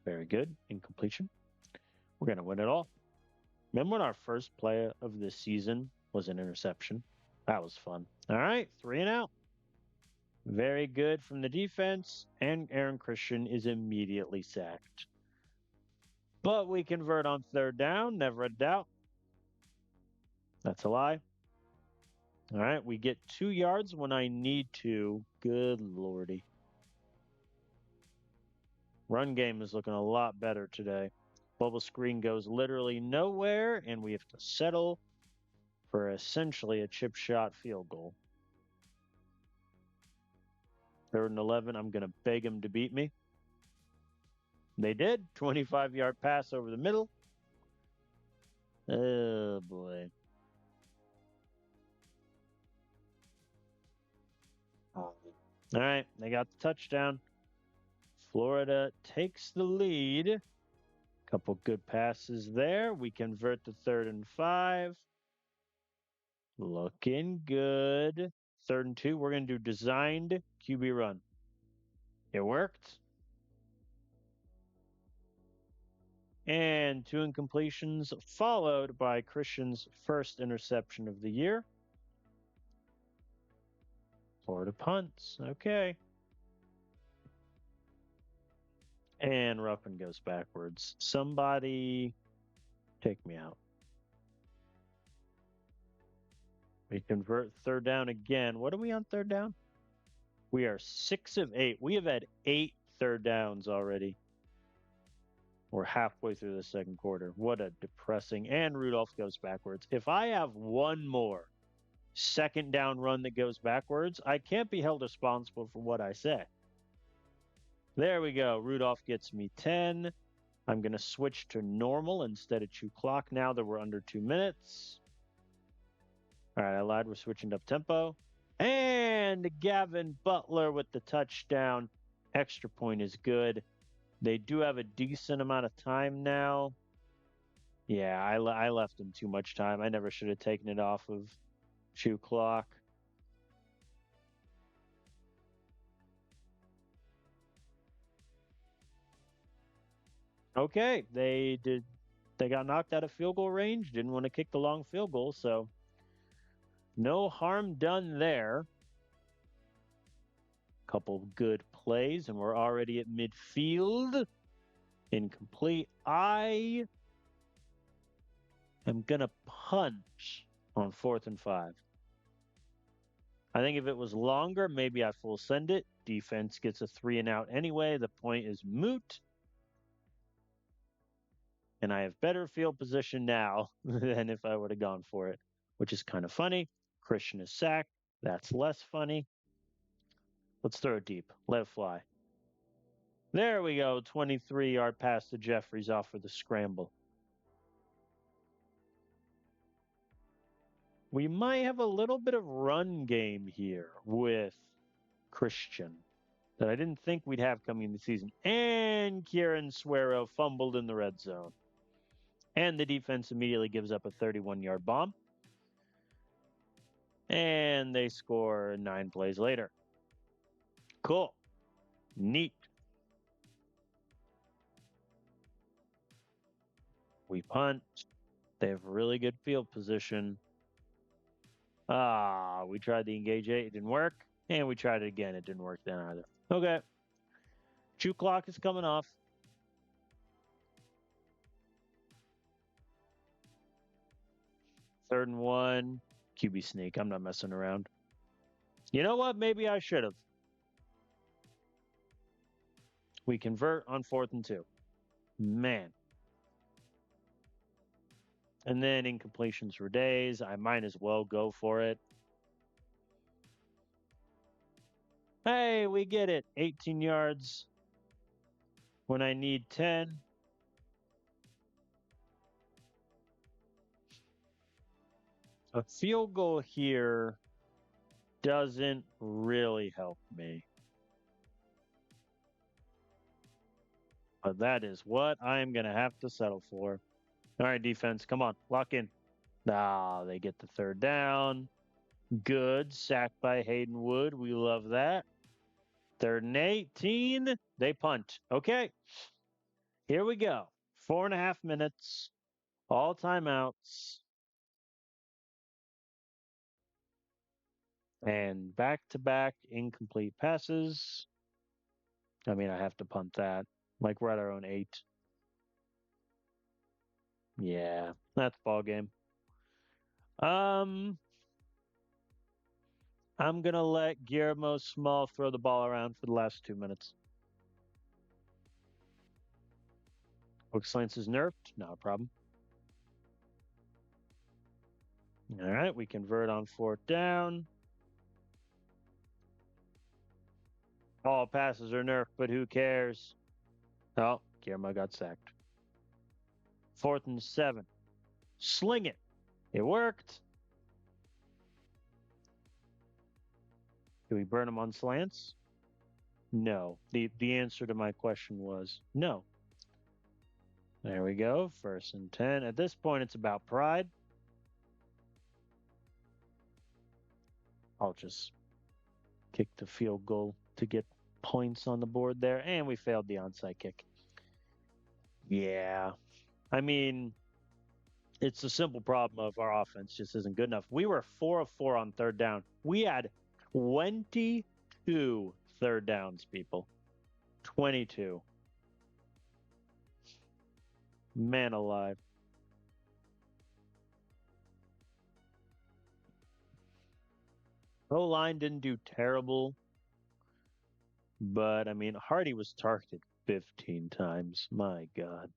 Very good. Incompletion. We're going to win it all. Remember when our first play of this season was an interception? That was fun. All right. 3 and out. Very good from the defense. And Aaron Christian is immediately sacked. But we convert on 3rd down. Never a doubt. That's a lie. All right. We get 2 yards when I need to. Good lordy. Run game is looking a lot better today. Bubble screen goes literally nowhere, and we have to settle for essentially a chip shot field goal. 3rd and 11, I'm going to beg him to beat me. They did. 25-yard pass over the middle. Oh, boy. All right, they got the touchdown. Florida takes the lead. Couple good passes there. We convert to 3rd and 5. Looking good. 3rd and 2. We're going to do designed QB run. It worked. And 2 incompletions, followed by Christian's first interception of the year. Florida punts. Okay. And Ruffin goes backwards. Somebody take me out. We convert 3rd down again. What are we on 3rd down? We are 6 of 8. We have had 8 3rd downs already. We're halfway through the 2nd quarter. What a depressing. And Rudolph goes backwards. If I have one more second down run that goes backwards, I can't be held responsible for what I say. There we go. Rudolph gets me 10. I'm going to switch to normal instead of 2 clock now that we're under 2 minutes. All right, I lied. We're switching up tempo. And Gavin Butler with the touchdown. Extra point is good. They do have a decent amount of time now. Yeah, I left him too much time. I never should have taken it off of 2 clock. Okay, they did. They got knocked out of field goal range. Didn't want to kick the long field goal, so no harm done there. Couple good plays, and we're already at midfield. Incomplete. I am gonna punt on 4th and 5. I think if it was longer, maybe I full send it. Defense gets a 3-and-out anyway. The point is moot. And I have better field position now than if I would have gone for it, which is kind of funny. Christian is sacked. That's less funny. Let's throw it deep. Let it fly. There we go. 23-yard pass to Jeffries off for the scramble. We might have a little bit of run game here with Christian that I didn't think we'd have coming in the season. And Kieran Suero fumbled in the red zone. And the defense immediately gives up a 31-yard bomb. And they score 9 plays later. Cool. Neat. We punt. They have really good field position. We tried the engage 8. It didn't work. And we tried it again. It didn't work then either. Okay. 2 clock is coming off. 3rd and 1. QB sneak. I'm not messing around. You know what? Maybe I should have. We convert on 4th and 2. Man. And then incompletions for days. I might as well go for it. Hey, we get it. 18 yards when I need 10. A field goal here doesn't really help me. But that is what I'm going to have to settle for. All right, defense, come on, lock in. They get the 3rd down. Good. Sacked by Hayden Wood. We love that. 3rd and 18. They punt. Okay. Here we go. 4.5 minutes. All timeouts. And back-to-back incomplete passes. I mean, I have to punt that. Like we're at our own 8. Yeah, that's ball game. I'm gonna let Guillermo Small throw the ball around for the last 2 minutes. Quick slants is nerfed, not a problem. All right, we convert on 4th down. All passes are nerfed, but who cares? Oh, Guillermo got sacked. 4th and 7. Sling it. It worked. Do we burn them on slants? No. The answer to my question was no. There we go. 1st and 10. At this point, it's about pride. I'll just kick the field goal to get points on the board there. And we failed the onside kick. Yeah. I mean, it's a simple problem of our offense just isn't good enough. We were 4 of 4 on 3rd down. We had 22 3rd downs, people. 22. Man alive. O-line didn't do terrible, but I mean, Hardy was targeted 15 times. My God.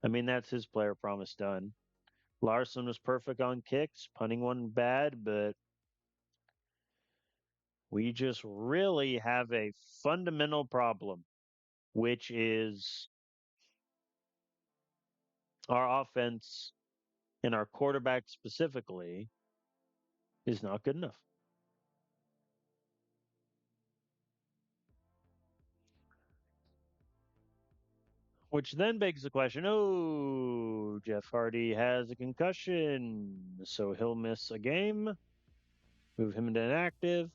I mean, that's his player promise done. Larson was perfect on kicks, punting one bad, but We just really have a fundamental problem, which is our offense and our quarterback specifically is not good enough. Which then begs the question, oh, Jeff Hardy has a concussion, so he'll miss a game, move him into inactive.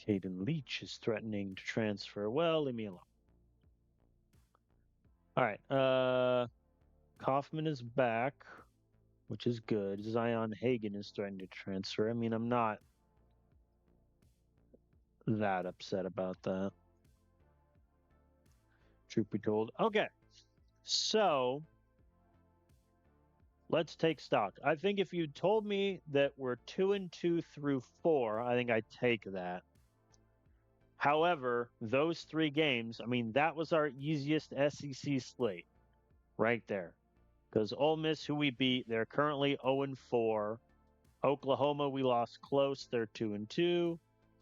Caden Leach is threatening to transfer. Well, leave me alone. All right. Kaufman is back, which is good. Zion Hagen is threatening to transfer. I mean, I'm not that upset about that. Truth be told. Okay. So let's take stock. I think if you told me that we're 2-2 through 4, I think I'd take that. However, those 3 games, I mean, that was our easiest SEC slate right there. Because Ole Miss, who we beat, they're currently 0-4. Oklahoma, we lost close. They're 2-2.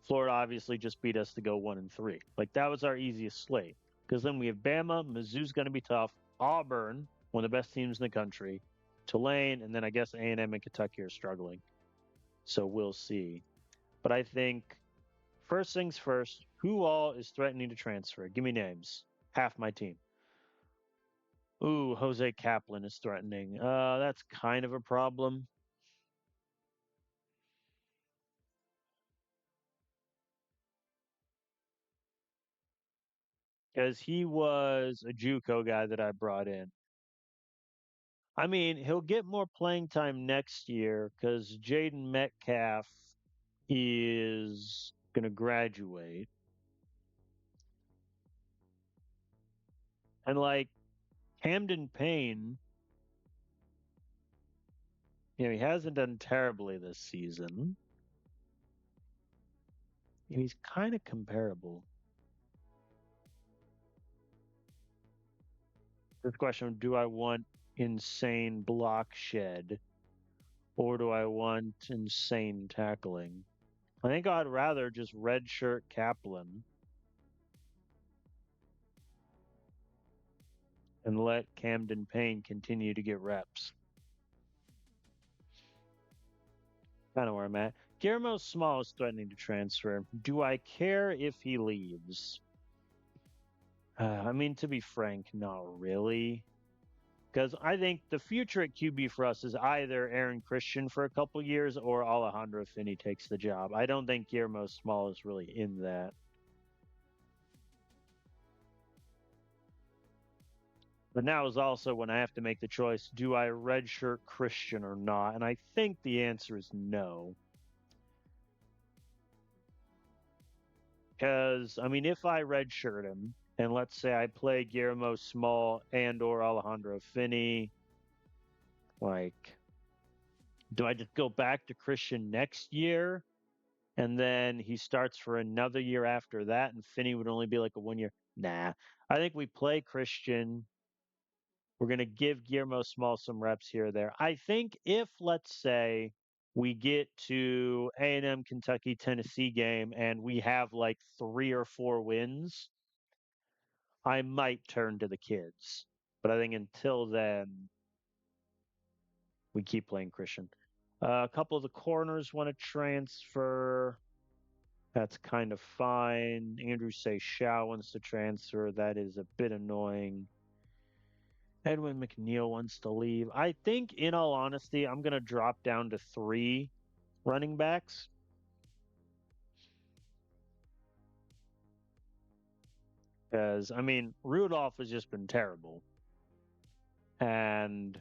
Florida obviously just beat us to go 1-3. Like that was our easiest slate. Because then we have Bama, Mizzou's going to be tough. Auburn, one of the best teams in the country. Tulane, and then I guess A&M and Kentucky are struggling. So we'll see. But I think first things first, who all is threatening to transfer? Give me names. Half my team. Ooh, Jose Kaplan is threatening. That's kind of a problem. Because he was a JUCO guy that I brought in. I mean, he'll get more playing time next year because Jaden Metcalf is going to graduate. And like Camden Payne, he hasn't done terribly this season. He's kind of comparable. This question, do I want insane block shed or do I want insane tackling? I think I'd rather just redshirt Kaplan and let Camden Payne continue to get reps. Kind of where I'm at. Guillermo Small is threatening to transfer. Do I care if he leaves? I mean, to be frank, not really. Because I think the future at QB for us is either Aaron Christian for a couple years or Alejandro Finney takes the job. I don't think Guillermo Small is really in that. But now is also when I have to make the choice, do I redshirt Christian or not? And I think the answer is no. Because, I mean, if I redshirt him, and let's say I play Guillermo Small and or Alejandro Finney, like, do I just go back to Christian next year? And then he starts for another year after that, and Finney would only be like a 1 year. Nah. I think we play Christian. We're going to give Guillermo Small some reps here or there. I think if, let's say, we get to A&M Kentucky Tennessee game and we have like 3 or 4 wins, I might turn to the kids. But I think until then, we keep playing Christian. A couple of the corners want to transfer. That's kind of fine. Andrew Seychelles wants to transfer. That is a bit annoying. Edwin McNeil wants to leave. I think, in all honesty, I'm going to drop down to 3 running backs. Because, I mean, Rudolph has just been terrible. And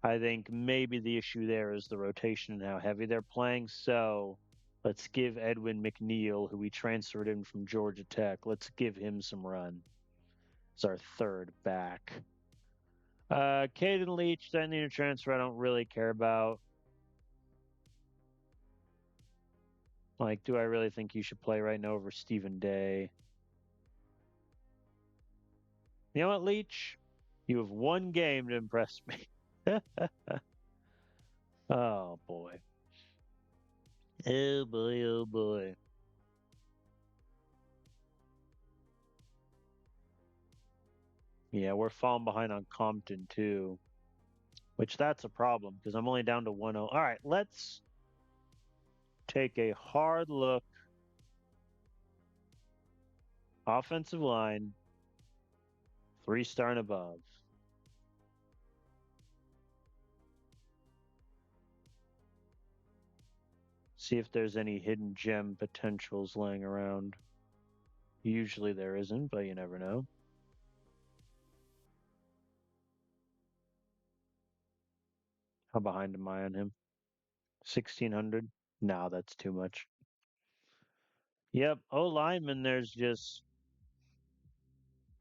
I think maybe the issue there is the rotation and how heavy they're playing. So let's give Edwin McNeil, who we transferred in from Georgia Tech, let's give him some run. It's our 3rd back. Caden Leach, that need a transfer I don't really care about. Like, do I really think you should play right now over Stephen Day? You know what, Leach? You have 1 game to impress me. Oh boy. Oh boy, oh boy. Yeah, we're falling behind on Compton too, which that's a problem because I'm only down to 1-0. All right, let's take a hard look. Offensive line, 3-star and above. See if there's any hidden gem potentials laying around. Usually there isn't, but you never know. How behind am I on him? 1600? No, that's too much. Yep. Oh, lineman, there's just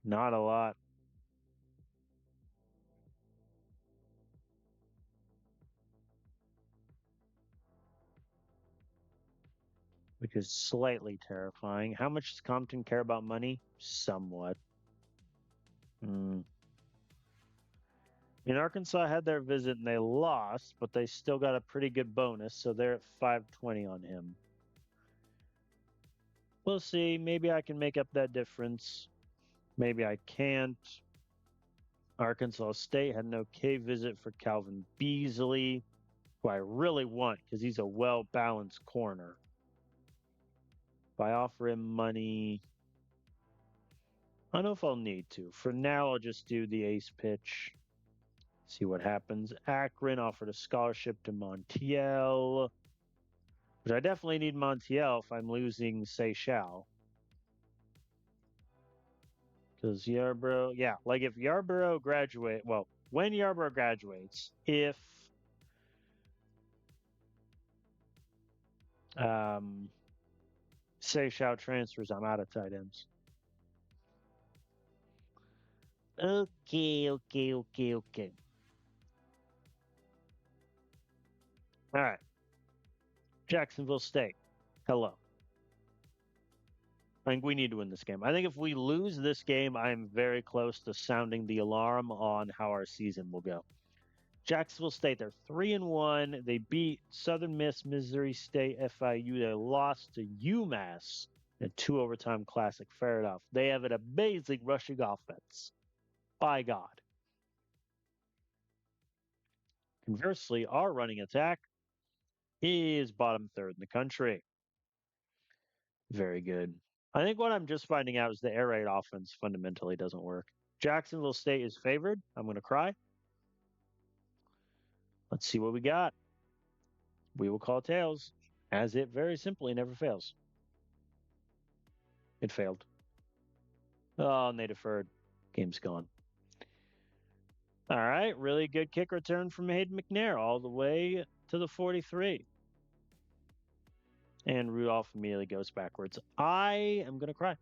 not a lot. Which is slightly terrifying. How much does Compton care about money? Somewhat. Mm. In Arkansas had their visit and they lost, but they still got a pretty good bonus, so they're at 520 on him. We'll see. Maybe I can make up that difference. Maybe I can't. Arkansas State had an okay visit for Calvin Beasley, who I really want because he's a well balanced corner. If I offer him money, I don't know if I'll need to. For now, I'll just do the ace pitch. See what happens. Akron offered a scholarship to Montiel, which I definitely need Montiel if I'm losing Seychelles. Because Yarborough, yeah, like if Yarborough when Yarborough graduates, if um, Seychelles transfers, I'm out of tight ends. Okay, okay, okay, okay. All right. Jacksonville State. Hello. I think we need to win this game. I think if we lose this game, I'm very close to sounding the alarm on how our season will go. Jacksonville State, they're 3-1. They beat Southern Miss, Missouri State, FIU. They lost to UMass in a 2 overtime classic. Fair enough. They have an amazing rushing offense. By God. Conversely, our running attack is bottom third in the country. Very good. I think what I'm just finding out is the air raid offense fundamentally doesn't work. Jacksonville State is favored. I'm going to cry. Let's see what we got. We will call tails, as it very simply never fails. It failed. Oh, and they deferred. Game's gone. All right. Really good kick return from Hayden McNair all the way to the 43. And Rudolph immediately goes backwards. I am going to cry.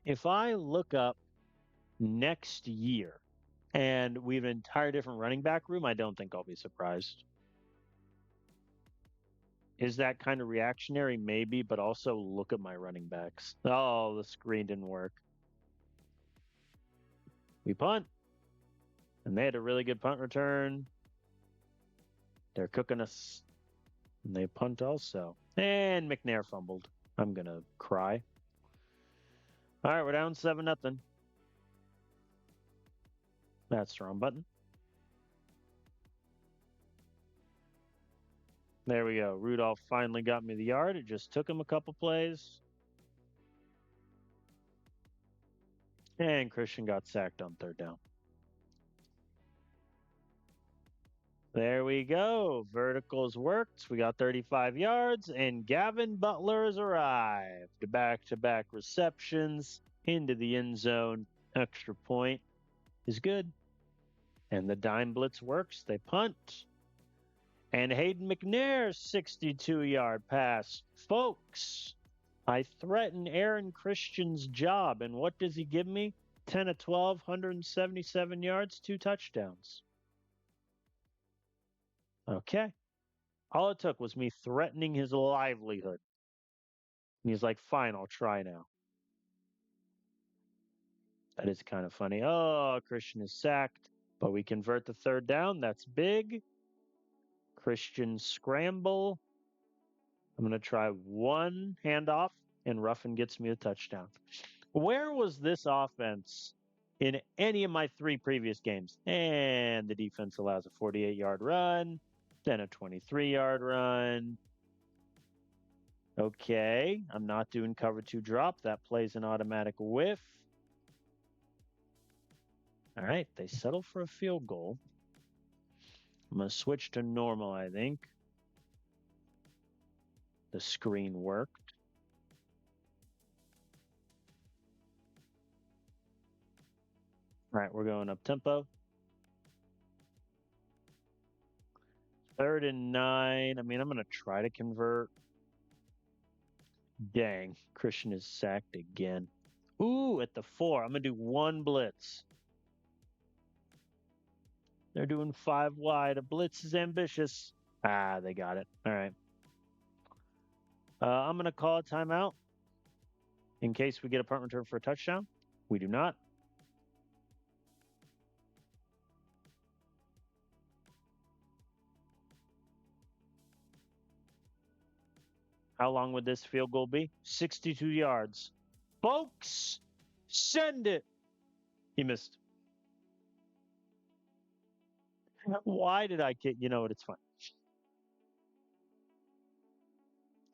If I look up next year and we have an entire different running back room, I don't think I'll be surprised. Is that kind of reactionary? Maybe, but also look at my running backs. Oh, the screen didn't work. We punt. And they had a really good punt return. They're cooking us. And they punt also. And McNair fumbled. I'm going to cry. All right, we're down 7-0. That's the wrong button. There we go. Rudolph finally got me the yard. It just took him a couple plays. And Christian got sacked on 3rd down. There we go. Verticals worked. We got 35 yards, and Gavin Butler has arrived. Back to back receptions into the end zone. Extra point is good. And the dime blitz works. They punt. And Hayden McNair's 62-yard pass. Folks, I threaten Aaron Christian's job, and what does he give me? 10 of 12, 177 yards, 2 touchdowns. Okay. All it took was me threatening his livelihood. And he's like, fine, I'll try now. That is kind of funny. Oh, Christian is sacked. But we convert the third down. That's big. Christian scramble. I'm going to try one handoff, and Ruffin gets me a touchdown. Where was this offense in any of my three previous games? And the defense allows a 48-yard run, then a 23-yard run. Okay, I'm not doing cover two drop. That plays an automatic whiff. All right, they settle for a field goal. I'm going to switch to normal, I think. The screen worked. All right, we're going up tempo. 3rd and 9. I mean, I'm going to try to convert. Dang, Christian is sacked again. Ooh, at the 4. I'm going to do one blitz. They're doing 5 wide. A blitz is ambitious. Ah, they got it. All right. I'm going to call a timeout in case we get a punt return for a touchdown. We do not. How long would this field goal be? 62 yards. Folks, send it. He missed. Why did I get, you know what? It's fine.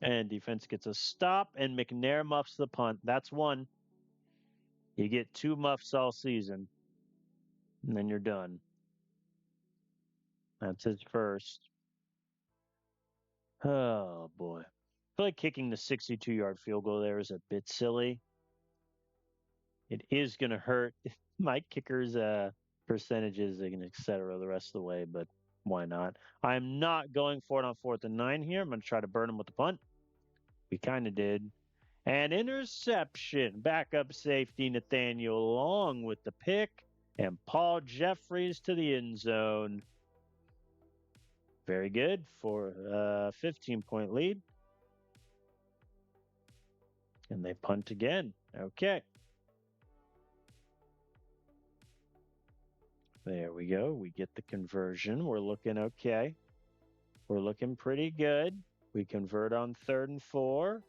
And defense gets a stop, and McNair muffs the punt. That's one. You get 2 muffs all season, and then you're done. That's his first. Oh, boy. I feel like kicking the 62-yard field goal there is a bit silly. It is going to hurt my kicker's percentages and et cetera the rest of the way, but why not? I'm not going for it on 4th and 9 here. I'm going to try to burn him with the punt. We kind of did. An interception. Backup safety Nathaniel Long with the pick, and Paul Jeffries to the end zone. Very good for a 15-point lead. And they punt again. Okay. There we go. We get the conversion. We're looking okay. We're looking pretty good. We convert on 3rd and 4.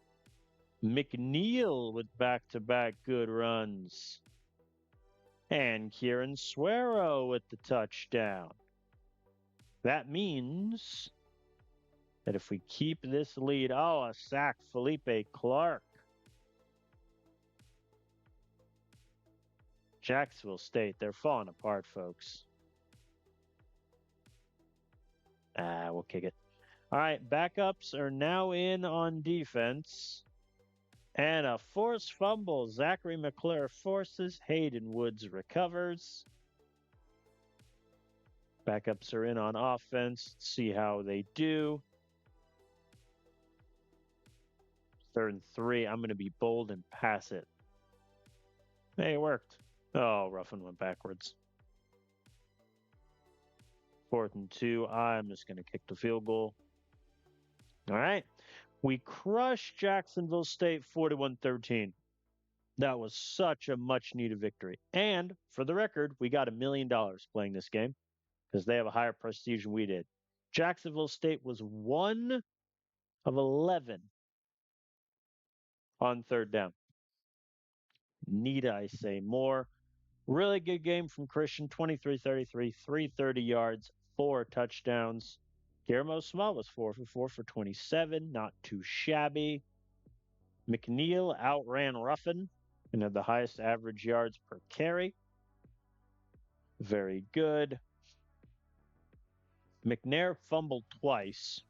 McNeil with back-to-back good runs. And Kieran Suero with the touchdown. That means that if we keep this lead, a sack, Felipe Clark. Jacksonville State, they're falling apart, folks. We'll kick it. All right, backups are now in on defense. And a forced fumble. Zachary McClure forces. Hayden Woods recovers. Backups are in on offense. See how they do. 3rd and 3. I'm going to be bold and pass it. Hey, it worked. Oh, Ruffin went backwards. 4th and 2. I'm just going to kick the field goal. All right. We crushed Jacksonville State 41-13. That was such a much-needed victory. And for the record, we got $1 million playing this game because they have a higher prestige than we did. Jacksonville State was 1 of 11 on 3rd down. Need I say more? Really good game from Christian, 23-33, 330 yards, 4 touchdowns. Guillermo Small was 4 for 4 for 27, not too shabby. McNeil outran Ruffin and had the highest average yards per carry. Very good. McNair fumbled twice.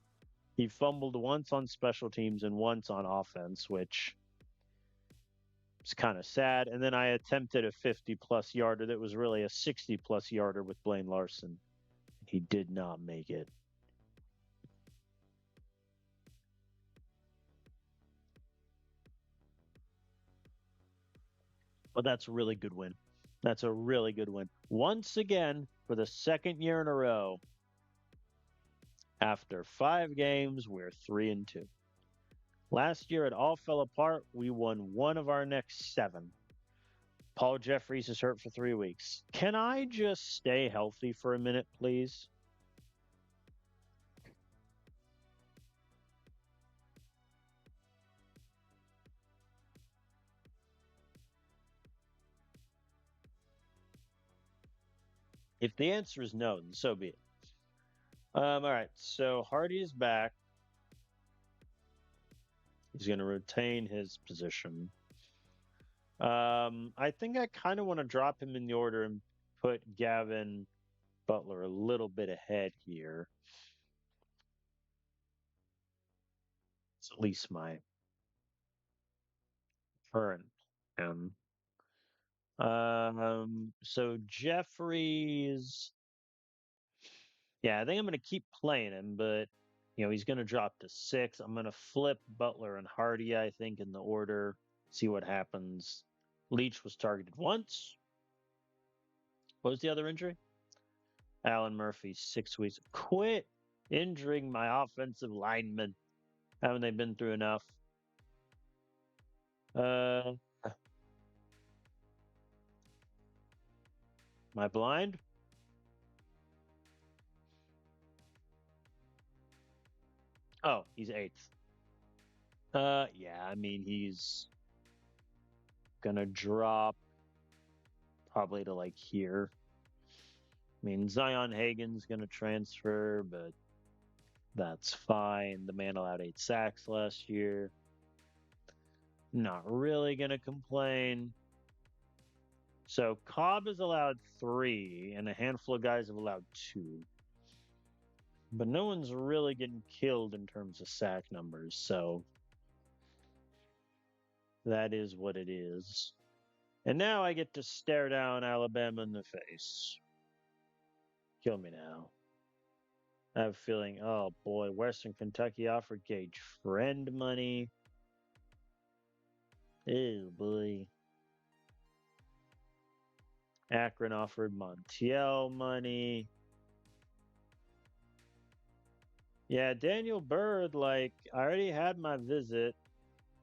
He fumbled once on special teams and once on offense, which is kind of sad. And then I attempted a 50-plus yarder that was really a 60-plus yarder with Blaine Larson. He did not make it. But that's a really good win. That's a really good win. Once again, for the 2nd year in a row, after 5 games, we're 3-2. Last year, it all fell apart. We won 1 of our next 7. Paul Jeffries is hurt for 3 weeks. Can I just stay healthy for a minute, please? If the answer is no, then so be it. All right. So Hardy is back. He's going to retain his position. I think I kind of want to drop him in the order and put Gavin Butler a little bit ahead here. It's at least my current plan. So Jeffries, yeah, I think I'm going to keep playing him, but he's going to drop to 6. I'm going to flip Butler and Hardy, I think, in the order. See what happens. Leach was targeted once. What was the other injury? Alan Murphy, 6 weeks. Quit injuring my offensive linemen. Haven't they been through enough? Uh, am I blind? Oh, he's 8th. Yeah, I mean, he's gonna drop probably to like here. I mean, Zion Hagen's gonna transfer, but that's fine. The man allowed 8 sacks last year. Not really gonna complain. So Cobb has allowed 3, and a handful of guys have allowed 2. But no one's really getting killed in terms of sack numbers, so that is what it is. And now I get to stare down Alabama in the face. Kill me now. I have a feeling, oh boy, Western Kentucky offered Gage friend money. Oh boy. Akron offered Montiel money. Yeah, Daniel Bird, like, I already had my visit.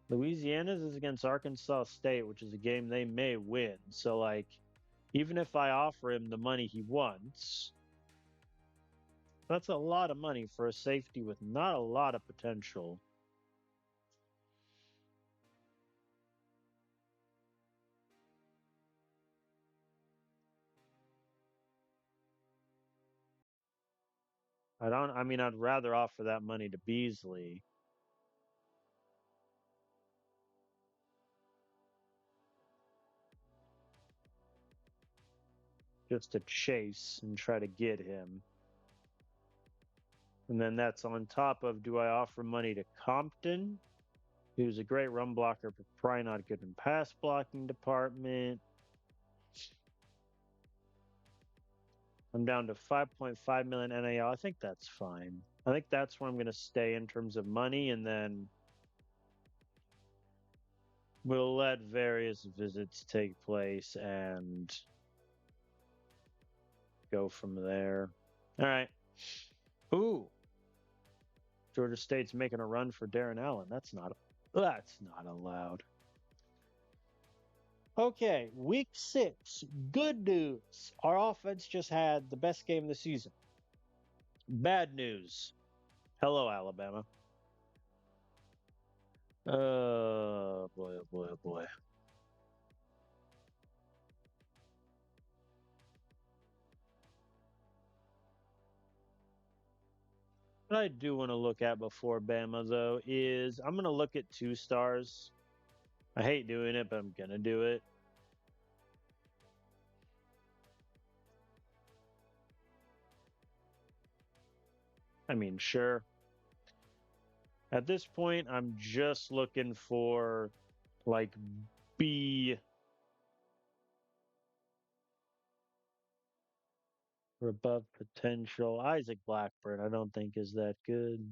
Louisiana's is against Arkansas State, which is a game they may win. So, like, even if I offer him the money he wants, that's a lot of money for a safety with not a lot of potential. I mean, I'd rather offer that money to Beasley just to chase and try to get him. And then that's on top of, do I offer money to Compton, who's a great run blocker, but probably not good in pass blocking department? I'm down to 5.5 million NAL. I think that's fine. I think that's where I'm going to stay in terms of money, and then we'll let various visits take place and go from there. All right. Ooh, Georgia State's making a run for Darren Allen. That's not allowed. Okay, week 6. Good news. Our offense just had the best game of the season. Bad news. Hello, Alabama. Oh boy, oh boy, oh boy. What I do want to look at before Bama, though, is I'm going to look at 2 stars. I hate doing it, but I'm going to do it. I mean, sure. At this point, I'm just looking for like B or above potential. Isaac Blackburn, I don't think is that good.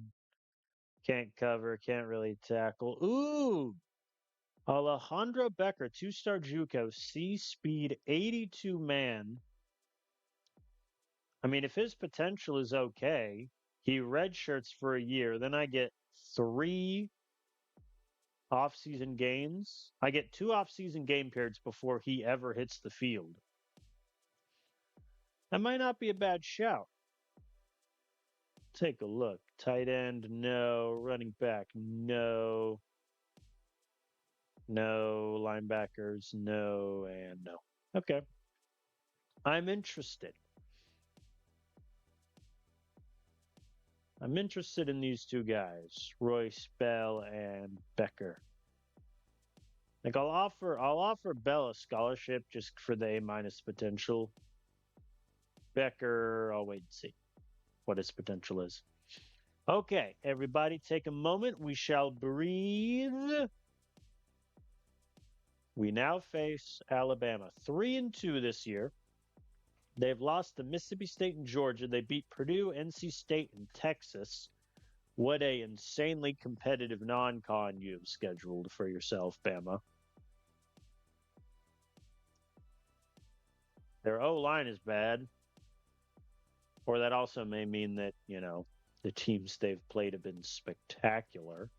Can't cover, can't really tackle. Ooh, Alejandro Becker, 2-star JUCO, C speed, 82 man. I mean, if his potential is okay, he redshirts for a year. Then I get 3 Off-season games. I get 2 off-season game periods before he ever hits the field. That might not be a bad shout. Take a look. Tight end, no. Running back, no. No. Linebackers, no. And no. Okay. I'm interested. I'm interested in these two guys, Royce Bell and Becker. Like I'll offer Bell a scholarship just for the A- potential. Becker, I'll wait and see what his potential is. Okay, everybody, take a moment. We shall breathe. We now face Alabama, 3-2 this year. They've lost to Mississippi State and Georgia. They beat Purdue, NC State, and Texas. What a insanely competitive non-con you've scheduled for yourself, Bama. Their O-line is bad. Or that also may mean that, the teams they've played have been spectacular.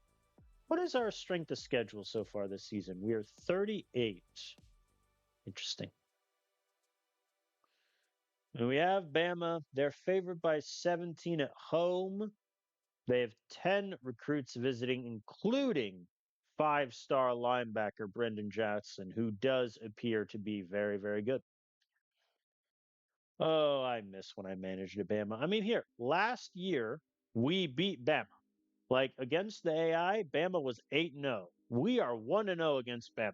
What is our strength of schedule so far this season? We are 38. Interesting. And we have Bama. They're favored by 17 at home. They have 10 recruits visiting, including 5-star linebacker Brendan Jackson, who does appear to be very, very good. Oh, I miss when I managed at Bama. I mean, here, last year, we beat Bama. Like against the AI, Bama was 8-0. We are 1-0 against Bama.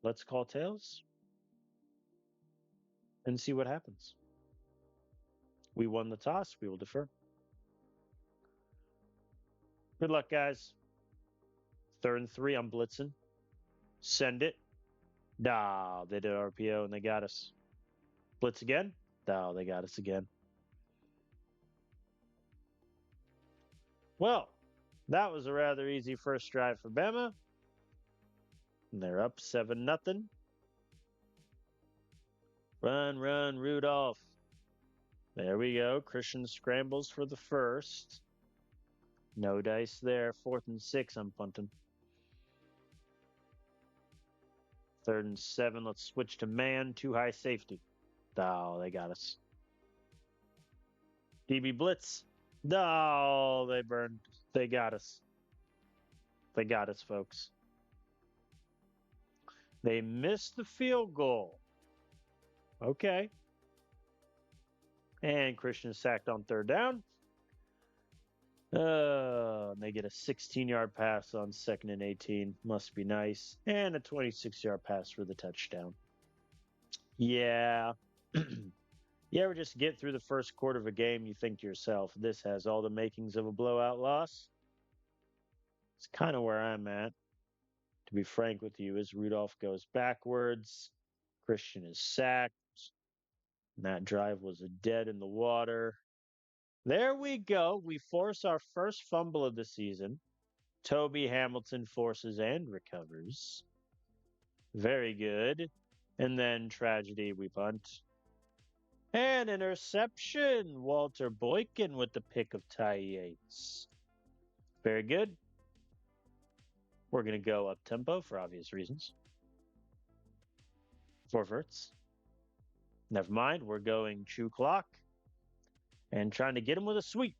Let's call tails and see what happens. We won the toss. We will defer. Good luck, guys. 3rd and 3. I'm blitzing. Send it. Nah, they did RPO and they got us. Blitz again. Nah, they got us again. Well, that was a rather easy first drive for Bama. And they're up 7-0. Run, run, Rudolph. There we go. Christian scrambles for the first. No dice there. 4th and 6. I'm punting. 3rd and 7. Let's switch to man. Too high safety. Oh, they got us. DB blitz. No, they burned. They got us. They got us, folks. They missed the field goal. Okay. And Christian sacked on 3rd down. And they get a 16-yard pass on 2nd and 18. Must be nice. And a 26-yard pass for the touchdown. Yeah. You ever just get through the first quarter of a game, you think to yourself, this has all the makings of a blowout loss? It's kind of where I'm at, to be frank with you, as Rudolph goes backwards. Christian is sacked. And that drive was dead in the water. There we go. We force our first fumble of the season. Toby Hamilton forces and recovers. Very good. And then tragedy, we punt. And interception. Walter Boykin with the pick of Ty Yates. Very good. We're going to go up tempo for obvious reasons. 4 verts. Never mind. We're going chew clock and trying to get him with a sweep.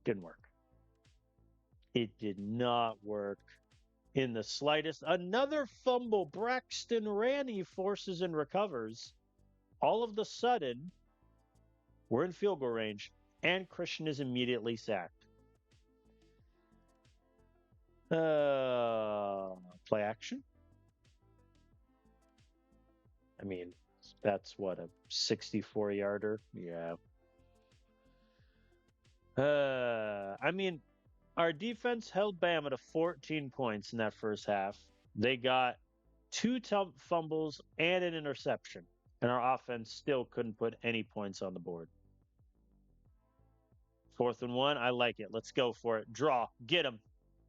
Didn't work. It did not work in the slightest. Another fumble. Braxton Ranny forces and recovers. All of the sudden, we're in field goal range, and Christian is immediately sacked. Play action? I mean, that's what, a 64-yarder? Yeah. I mean, our defense held Bama to 14 points in that first half. They got 2 fumbles and an interception, and our offense still couldn't put any points on the board. 4th and 1, I like it. Let's go for it. Draw. Get him.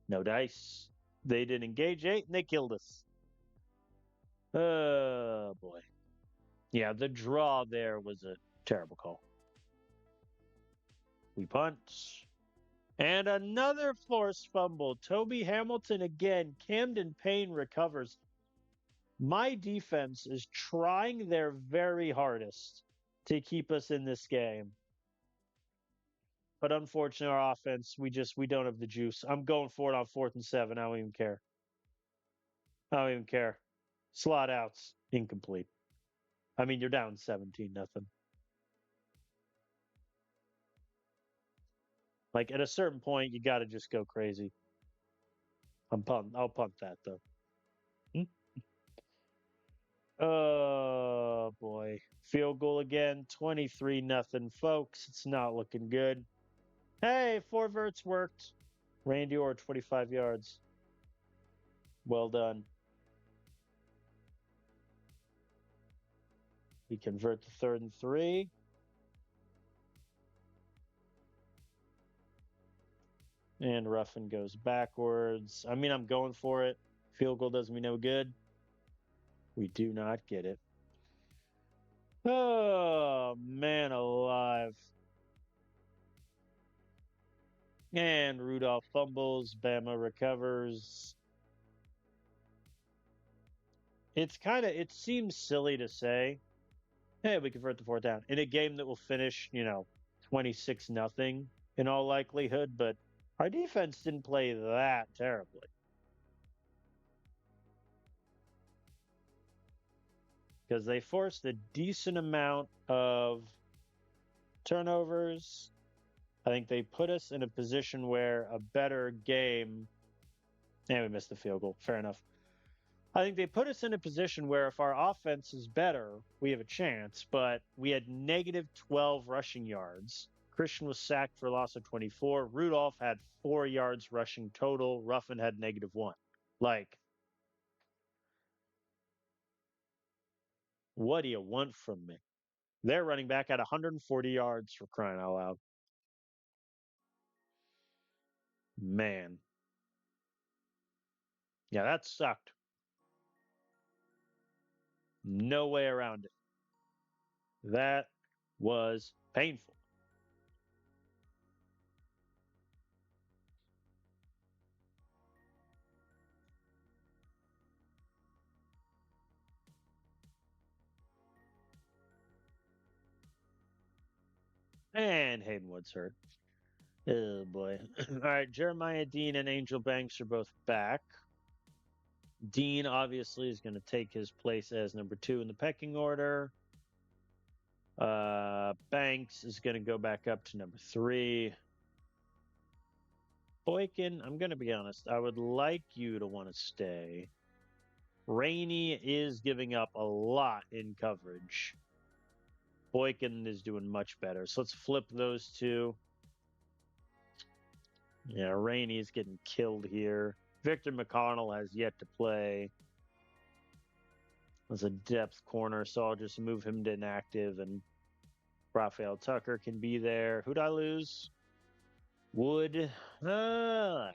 No dice. They didn't engage 8, and they killed us. Oh, boy. Yeah, the draw there was a terrible call. We punt. And another forced fumble. Toby Hamilton again. Camden Payne recovers. My defense is trying their very hardest to keep us in this game. But unfortunately, our offense, we don't have the juice. I'm going for it on 4th and 7. I don't even care. I don't even care. Slot outs, incomplete. I mean, you're down 17-0. Like at a certain point, you got to just go crazy. I'll punt that though. Hmm? Oh boy, field goal again, 23-0, folks. It's not looking good. Hey, 4 verts worked. Randy Orr, 25 yards. Well done. We convert to 3rd and 3. And Ruffin goes backwards. I mean, I'm going for it. Field goal does me no good. We do not get it. Oh, man alive. And Rudolph fumbles. Bama recovers. It seems silly to say, hey, we convert the 4th down in a game that will finish, 26-0 in all likelihood, but our defense didn't play that terribly. Because they forced a decent amount of turnovers. I think they put us in a position where a better game, and we missed the field goal. Fair enough. I think they put us in a position where if our offense is better, we have a chance, but we had negative 12 rushing yards. Christian was sacked for a loss of 24. Rudolph had 4 yards rushing total. Ruffin had -1. Like, what do you want from me? Their running back had 140 yards, for crying out loud. Man. Yeah, that sucked. No way around it. That was painful. And Hayden Woods hurt. Oh boy. All right, Jeremiah Dean and Angel Banks are both back. Dean obviously is going to take his place as number 2 in the pecking order. Banks is going to go back up to number 3. Boykin, I'm going to be honest, I would like you to want to stay. Rainey is giving up a lot in coverage. Boykin is doing much better. So let's flip those two. Yeah, Rainey is getting killed here. Victor McConnell has yet to play as a depth corner, so I'll just move him to inactive, and Raphael Tucker can be there. Who'd I lose? Wood. Hell.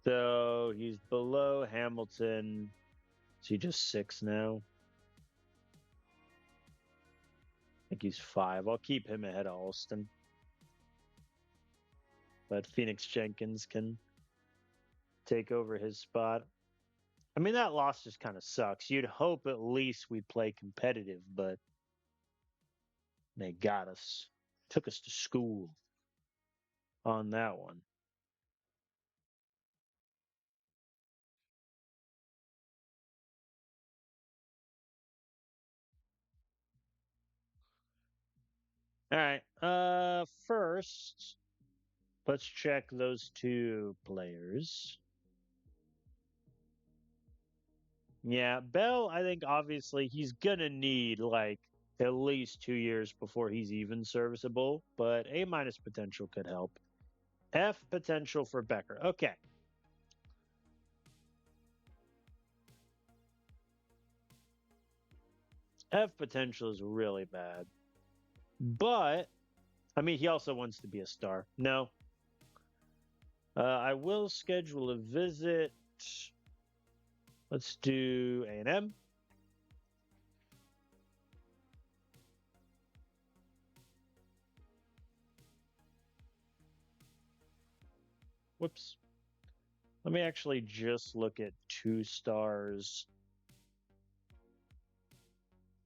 So he's below Hamilton. Is he just 6 now? I think he's 5. I'll keep him ahead of Alston. But Phoenix Jenkins can take over his spot. I mean, that loss just kind of sucks. You'd hope at least we'd play competitive, but they got us. Took us to school on that one. All right. First, let's check those 2 players. Yeah, Bell, I think obviously he's gonna need like at least 2 years before he's even serviceable, but A- potential could help. F potential for Becker. Okay. F potential is really bad. But I mean, he also wants to be a star. No. I will schedule a visit. Let's do A&M. Whoops. Let me actually just look at 2 stars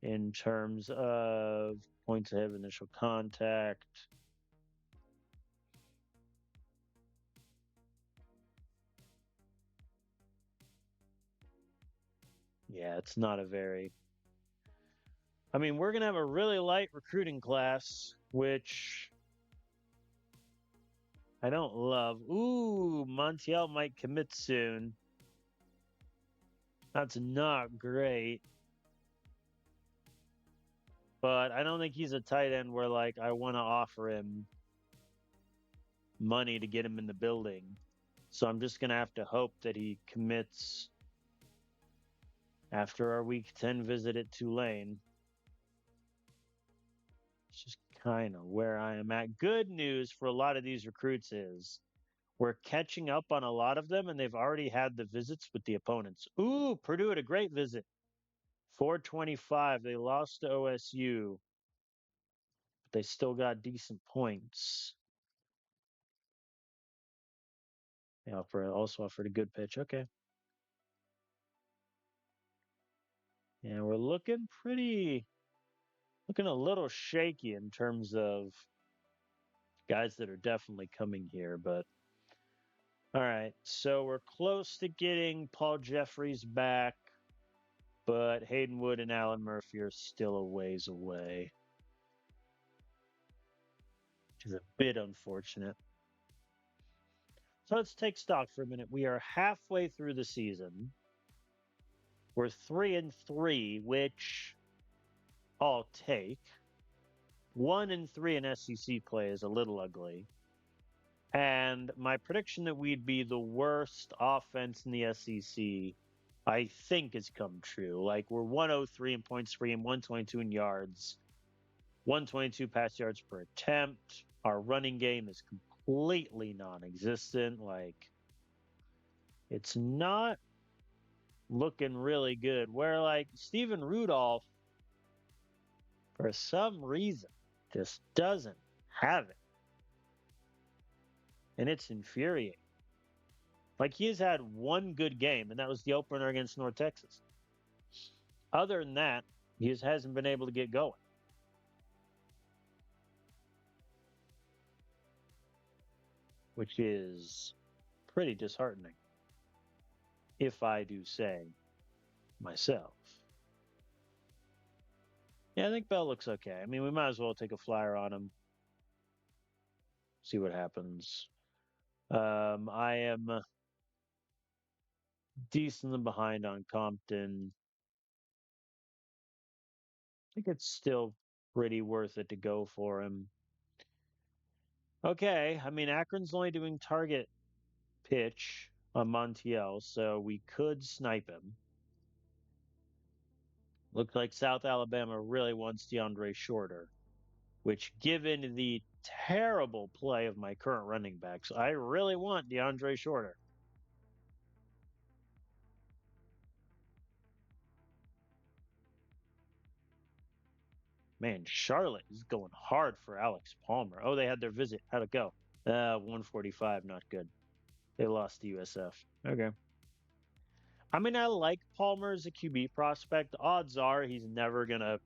in terms of points ahead of initial contact. Yeah, it's not a very. I mean, we're going to have a really light recruiting class, which I don't love. Ooh, Montiel might commit soon. That's not great. But I don't think he's a tight end where, like, I want to offer him money to get him in the building. So I'm just going to have to hope that he commits after our week 10 visit at Tulane. It's just kind of where I am at. Good news for a lot of these recruits is we're catching up on a lot of them, and they've already had the visits with the opponents. Ooh, Purdue had a great visit. 425. They lost to OSU, but they still got decent points. They also offered a good pitch. Okay. Yeah, we're looking a little shaky in terms of guys that are definitely coming here, but all right. So we're close to getting Paul Jeffries back, but Hayden Wood and Alan Murphy are still a ways away, which is a bit unfortunate. So let's take stock for a minute. We are halfway through the season. We're 3-3, which I'll take. 1-3 in SEC play is a little ugly. And my prediction that we'd be the worst offense in the SEC, I think, has come true. Like, we're 103 in points free and 122 in yards, 122 pass yards per attempt. Our running game is completely non existent. Like, it's not looking really good. Where, like, Stephen Rudolph, for some reason, just doesn't have it. And it's infuriating. Like, he has had one good game, and that was the opener against North Texas. Other than that, he just hasn't been able to get going, which is pretty disheartening, if I do say myself. Yeah, I think Bell looks okay. I mean, we might as well take a flyer on him, see what happens. I am decently behind on Compton. I think it's still pretty worth it to go for him. Okay, I mean, Akron's only doing target pitch on Montiel, so we could snipe him. Looked like South Alabama really wants DeAndre Shorter, which, given the terrible play of my current running backs, I really want DeAndre Shorter. Man, Charlotte is going hard for Alex Palmer. Oh, they had their visit. How'd it go? 145, not good. They lost to USF. Okay. I mean, I like Palmer as a QB prospect. Odds are he's never gonna,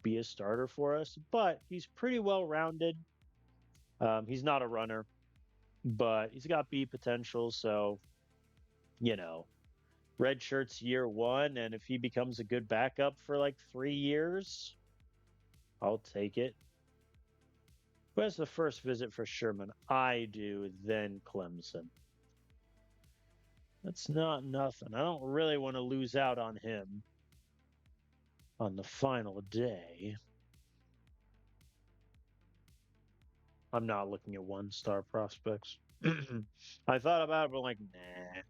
be a starter for us, but he's pretty well rounded. He's not a runner, but he's got B potential. So, you know, red shirts year one, and if he becomes a good backup for like 3 years, I'll take it. Who has the first visit for Sherman? I do, then Clemson. That's not nothing. I don't really want to lose out on him on the final day. I'm not looking at 1-star prospects. I thought about it, but like, nah.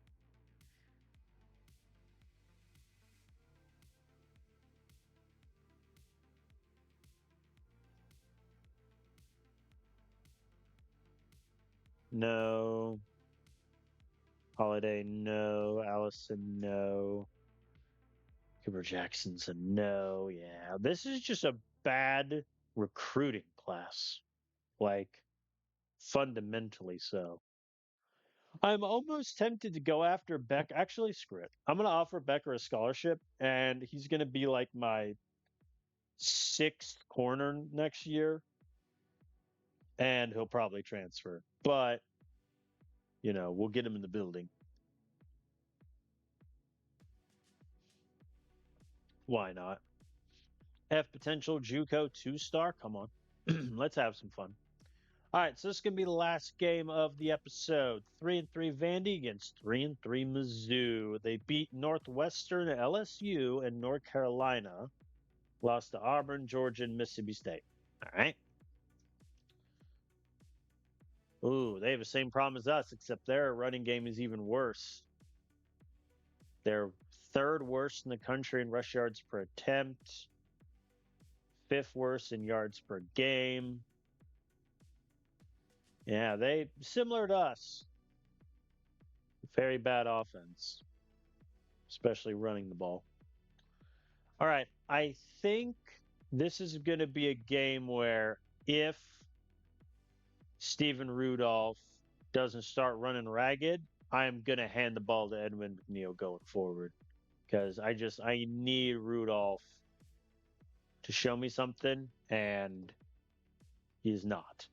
No. Holiday, no. Allison, no. Cooper Jackson's a no. Yeah. This is just a bad recruiting class. Like, fundamentally so. I'm almost tempted to go after Beck. Actually, screw it. I'm going to offer Becker a scholarship, and he's going to be like my sixth corner next year, and he'll probably transfer. But, we'll get him in the building. Why not? F potential JUCO 2-star. Come on. Let's have some fun. All right, so this is gonna be the last game of the episode. 3-3 Vandy against 3-3 Mizzou. They beat Northwestern, LSU, and North Carolina. Lost to Auburn, Georgia, and Mississippi State. All right. Ooh, they have the same problem as us, except their running game is even worse. They're third worst in the country in rush yards per attempt, fifth worst in yards per game. Yeah, they similar to us. Very bad offense, especially running the ball. All right, I think this is going to be a game where if Stephen Rudolph doesn't start running ragged, I'm going to hand the ball to Edwin McNeil going forward because I need Rudolph to show me something, and he's not.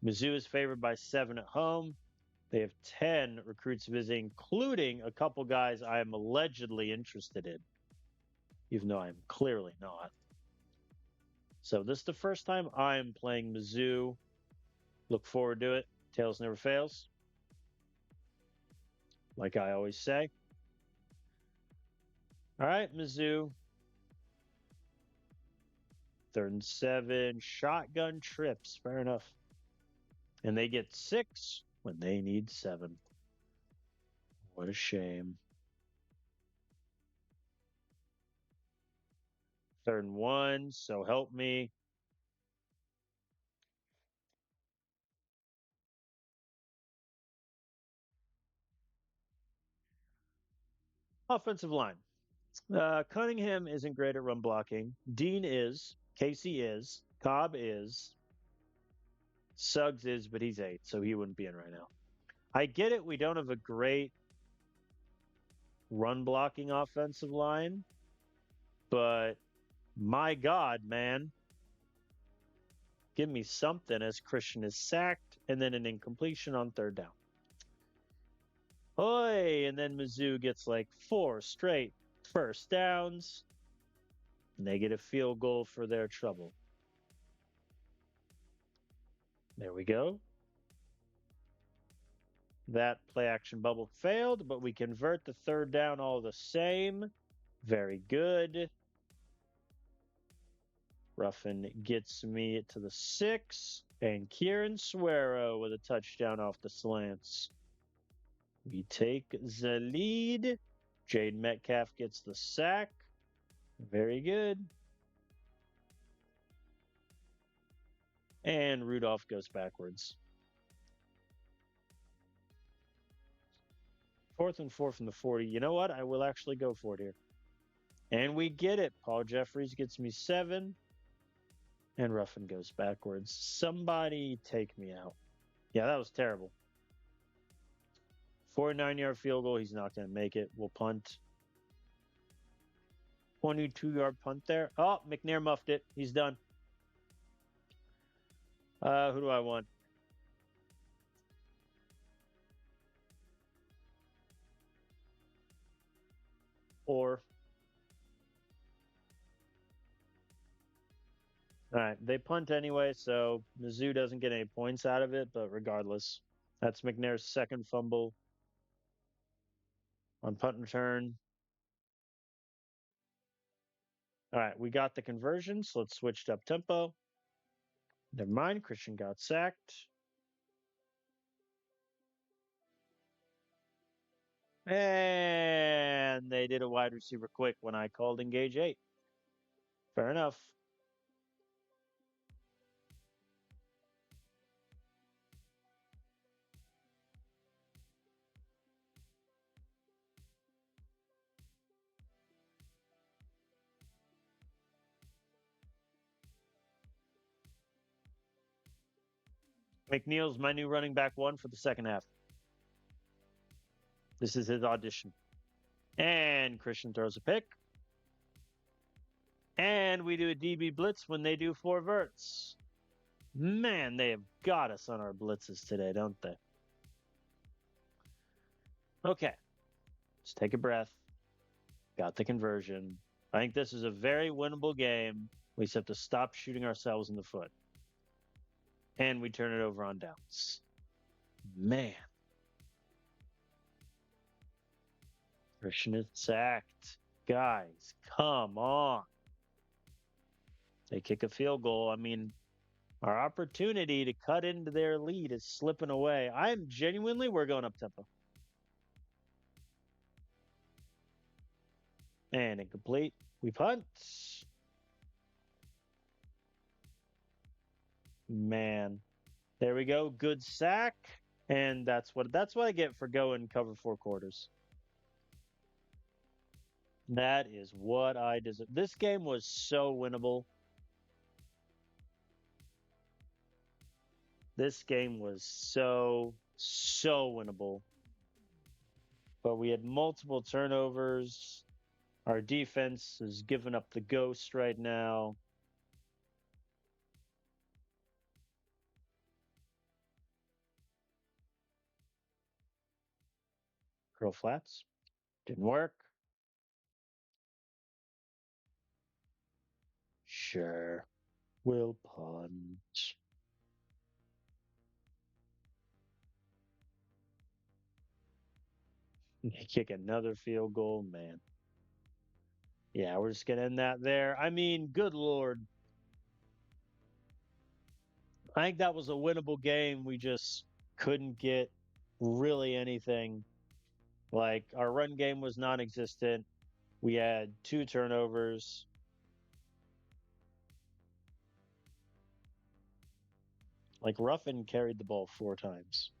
Mizzou is favored by 7 at home. They have 10 recruits visiting, including a couple guys I am allegedly interested in, even though I'm clearly not. So this is the first time I'm playing Mizzou. Look forward to it. Tails never fails. Like I always say. All right, Mizzou. 3rd and 7. Shotgun trips. Fair enough. And they get 6 when they need 7. What a shame. 3rd and 1. So help me. Offensive line. Cunningham isn't great at run blocking. Dean is. Casey is. Cobb is. Suggs is, but he's 8, so he wouldn't be in right now. I get it. We don't have a great run blocking offensive line, but my God, man. Give me something as Christian is sacked and then an incompletion on 3rd down. Oi! And then Mizzou gets like 4 straight first downs. Negative field goal for their trouble. There we go. That play action bubble failed, but we convert the 3rd down all the same. Very good. Ruffin gets me to the 6. And Kieran Suero with a touchdown off the slants. We take the lead. Jade Metcalf gets the sack. Very good. And Rudolph goes backwards. 4th and 4 from the 40. You know what? I will actually go for it here. And we get it. Paul Jeffries gets me 7. And Ruffin goes backwards. Somebody take me out. Yeah, that was terrible. 49-yard field goal. He's not going to make it. We'll punt. 22-yard punt there. Oh, McNair muffed it. He's done. Who do I want? Or. All right, they punt anyway, so Mizzou doesn't get any points out of it, but regardless, that's McNair's 2nd fumble on punt return. All right, we got the conversion, so let's switch to up tempo. Never mind, Christian got sacked. And they did a wide receiver quick when I called engage 8. Fair enough. McNeil's my new running back 1 for the 2nd half. This is his audition. And Christian throws a pick. And we do a DB blitz when they do four verts. Man, they have got us on our blitzes today, don't they? Okay, let's take a breath. Got the conversion. I think this is a very winnable game. We just have to stop shooting ourselves in the foot. And we turn it over on downs. Man. Christian is sacked. Guys, come on. They kick a field goal. I mean, our opportunity to cut into their lead is slipping away. We're going up tempo. And incomplete. We punt. Man. There we go. Good sack. And that's what I get for going cover 4 quarters. That is what I deserve. This game was so winnable. This game was so winnable. But we had multiple turnovers. Our defense is giving up the ghost right now. Curl flats. Didn't work. Sure. We'll punch. Kick another field goal, man. Yeah, we're just going to end that there. I mean, good Lord. I think that was a winnable game. We just couldn't get really anything. Like, our run game was non existent. We had 2 turnovers. Like, Ruffin carried the ball 4 times.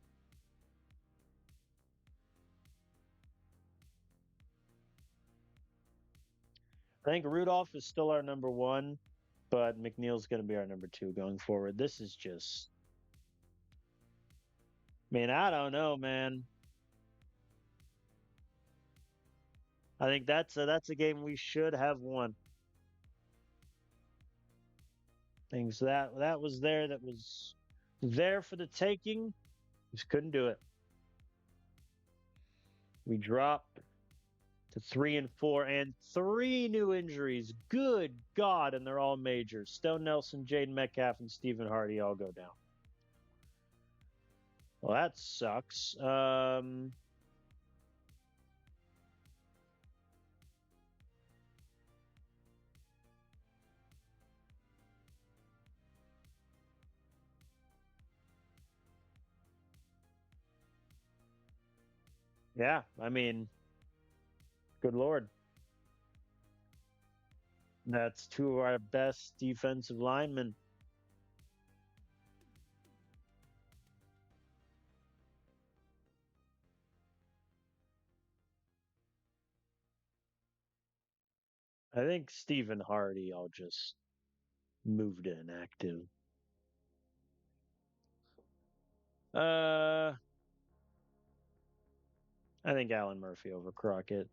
I think Rudolph is still our number 1, but McNeil's going to be our number 2 going forward. This is just. Man, I don't know, man. I think that's a game we should have won. Things that was there, that was there for the taking. Just couldn't do it. We dropped to 3-4 and 3 new injuries. Good God, and they're all major. Stone Nelson, Jaden Metcalf, and Stephen Hardy all go down. Well, that sucks. Yeah, I mean, good Lord. That's 2 of our best defensive linemen. I think Stephen Hardy, I'll just move to inactive. I think Alan Murphy over Crockett.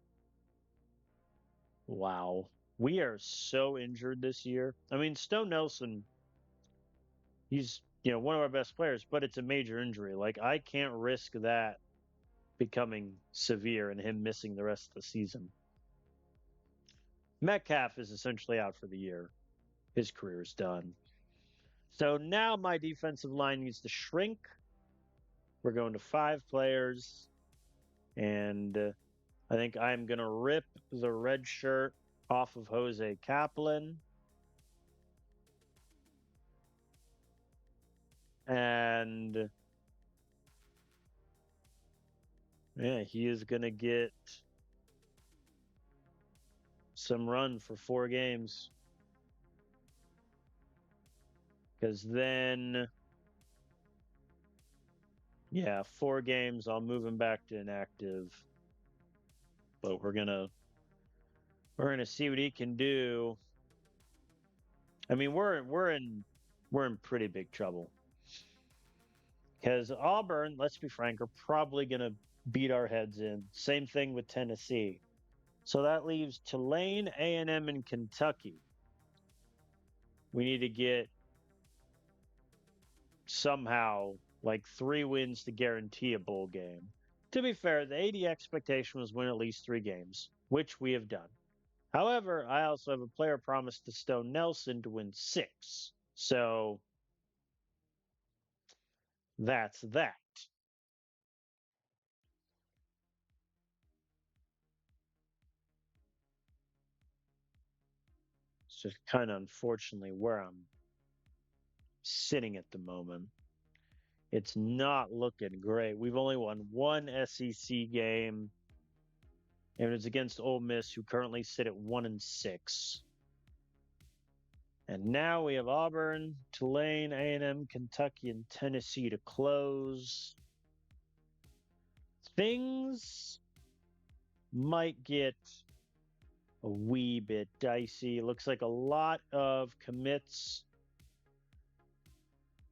Wow. We are so injured this year. I mean, Stone Nelson, he's, one of our best players, but it's a major injury. Like, I can't risk that becoming severe and him missing the rest of the season. Metcalf is essentially out for the year. His career is done. So now my defensive line needs to shrink. We're going to 5 players. And I think I'm going to rip the red shirt off of Jose Kaplan. And yeah, he is going to get some run for 4 games. Because then, yeah, 4 games, I'll move him back to inactive. But we're gonna see what he can do. I mean, we're in pretty big trouble. Because Auburn, let's be frank, are probably gonna beat our heads in. Same thing with Tennessee. So that leaves Tulane, A&M, and Kentucky. We need to get somehow like 3 wins to guarantee a bowl game. To be fair, the 80 expectation was win at least 3 games, which we have done. However, I also have a player promise to Stone Nelson to win 6. So that's that. It's just kind of unfortunately where I'm sitting at the moment. It's not looking great. We've only won one SEC game, and it's against Ole Miss, who currently sit at 1-6. And now we have Auburn, Tulane, A&M, Kentucky, and Tennessee to close. Things might get a wee bit dicey. Looks like a lot of commits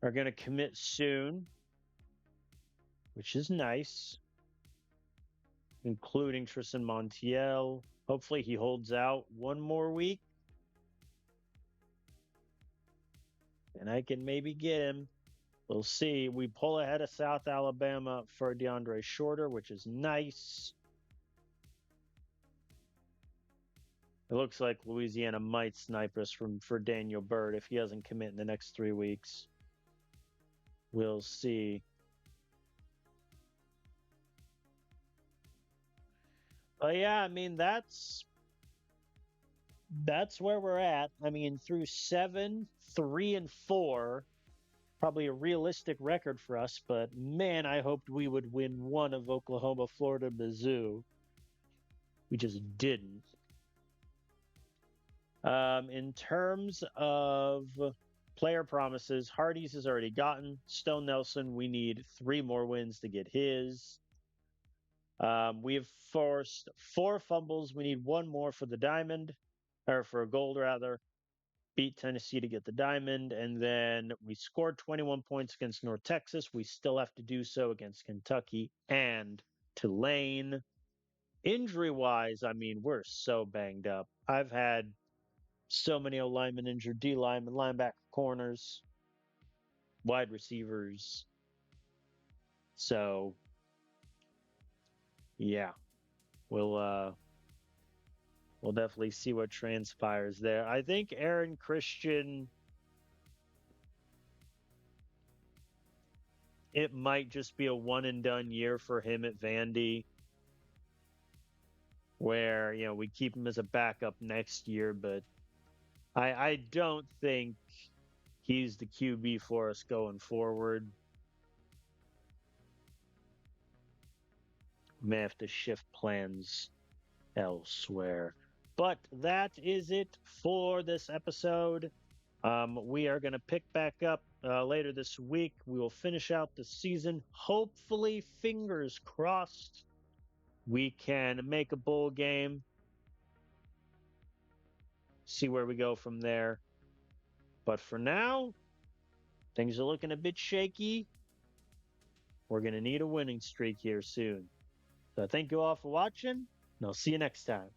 are going to commit soon, which is nice, including Tristan Montiel. Hopefully he holds out one more week and I can maybe get him. We'll see. We pull ahead of South Alabama for DeAndre Shorter, which is nice. It looks like Louisiana might snipe us for Daniel Bird if he doesn't commit in the next 3 weeks. We'll see. But yeah, I mean that's where we're at. I mean, through 7, 3, and 4, probably a realistic record for us. But man, I hoped we would win one of Oklahoma, Florida, Mizzou. We just didn't. In terms of player promises, Hardy's has already gotten. Stone Nelson, we need 3 more wins to get his. We have forced 4 fumbles. We need 1 more for the diamond, or for a gold rather. Beat Tennessee to get the diamond, and then we scored 21 points against North Texas. We still have to do so against Kentucky and Tulane. Injury wise, I mean, we're so banged up. I've had so many O linemen injured, D linemen, linebacker, corners, wide receivers. So, yeah, we'll we'll definitely see what transpires there. I think Aaron Christian, it might just be a one and done year for him at Vandy, where we keep him as a backup next year, but I don't think he's the QB for us going forward. May have to shift plans elsewhere. But that is it for this episode. We are going to pick back up later this week. We will finish out the season. Hopefully, fingers crossed, we can make a bowl game. See where we go from there. But for now, things are looking a bit shaky. We're going to need a winning streak here soon. So thank you all for watching, and I'll see you next time.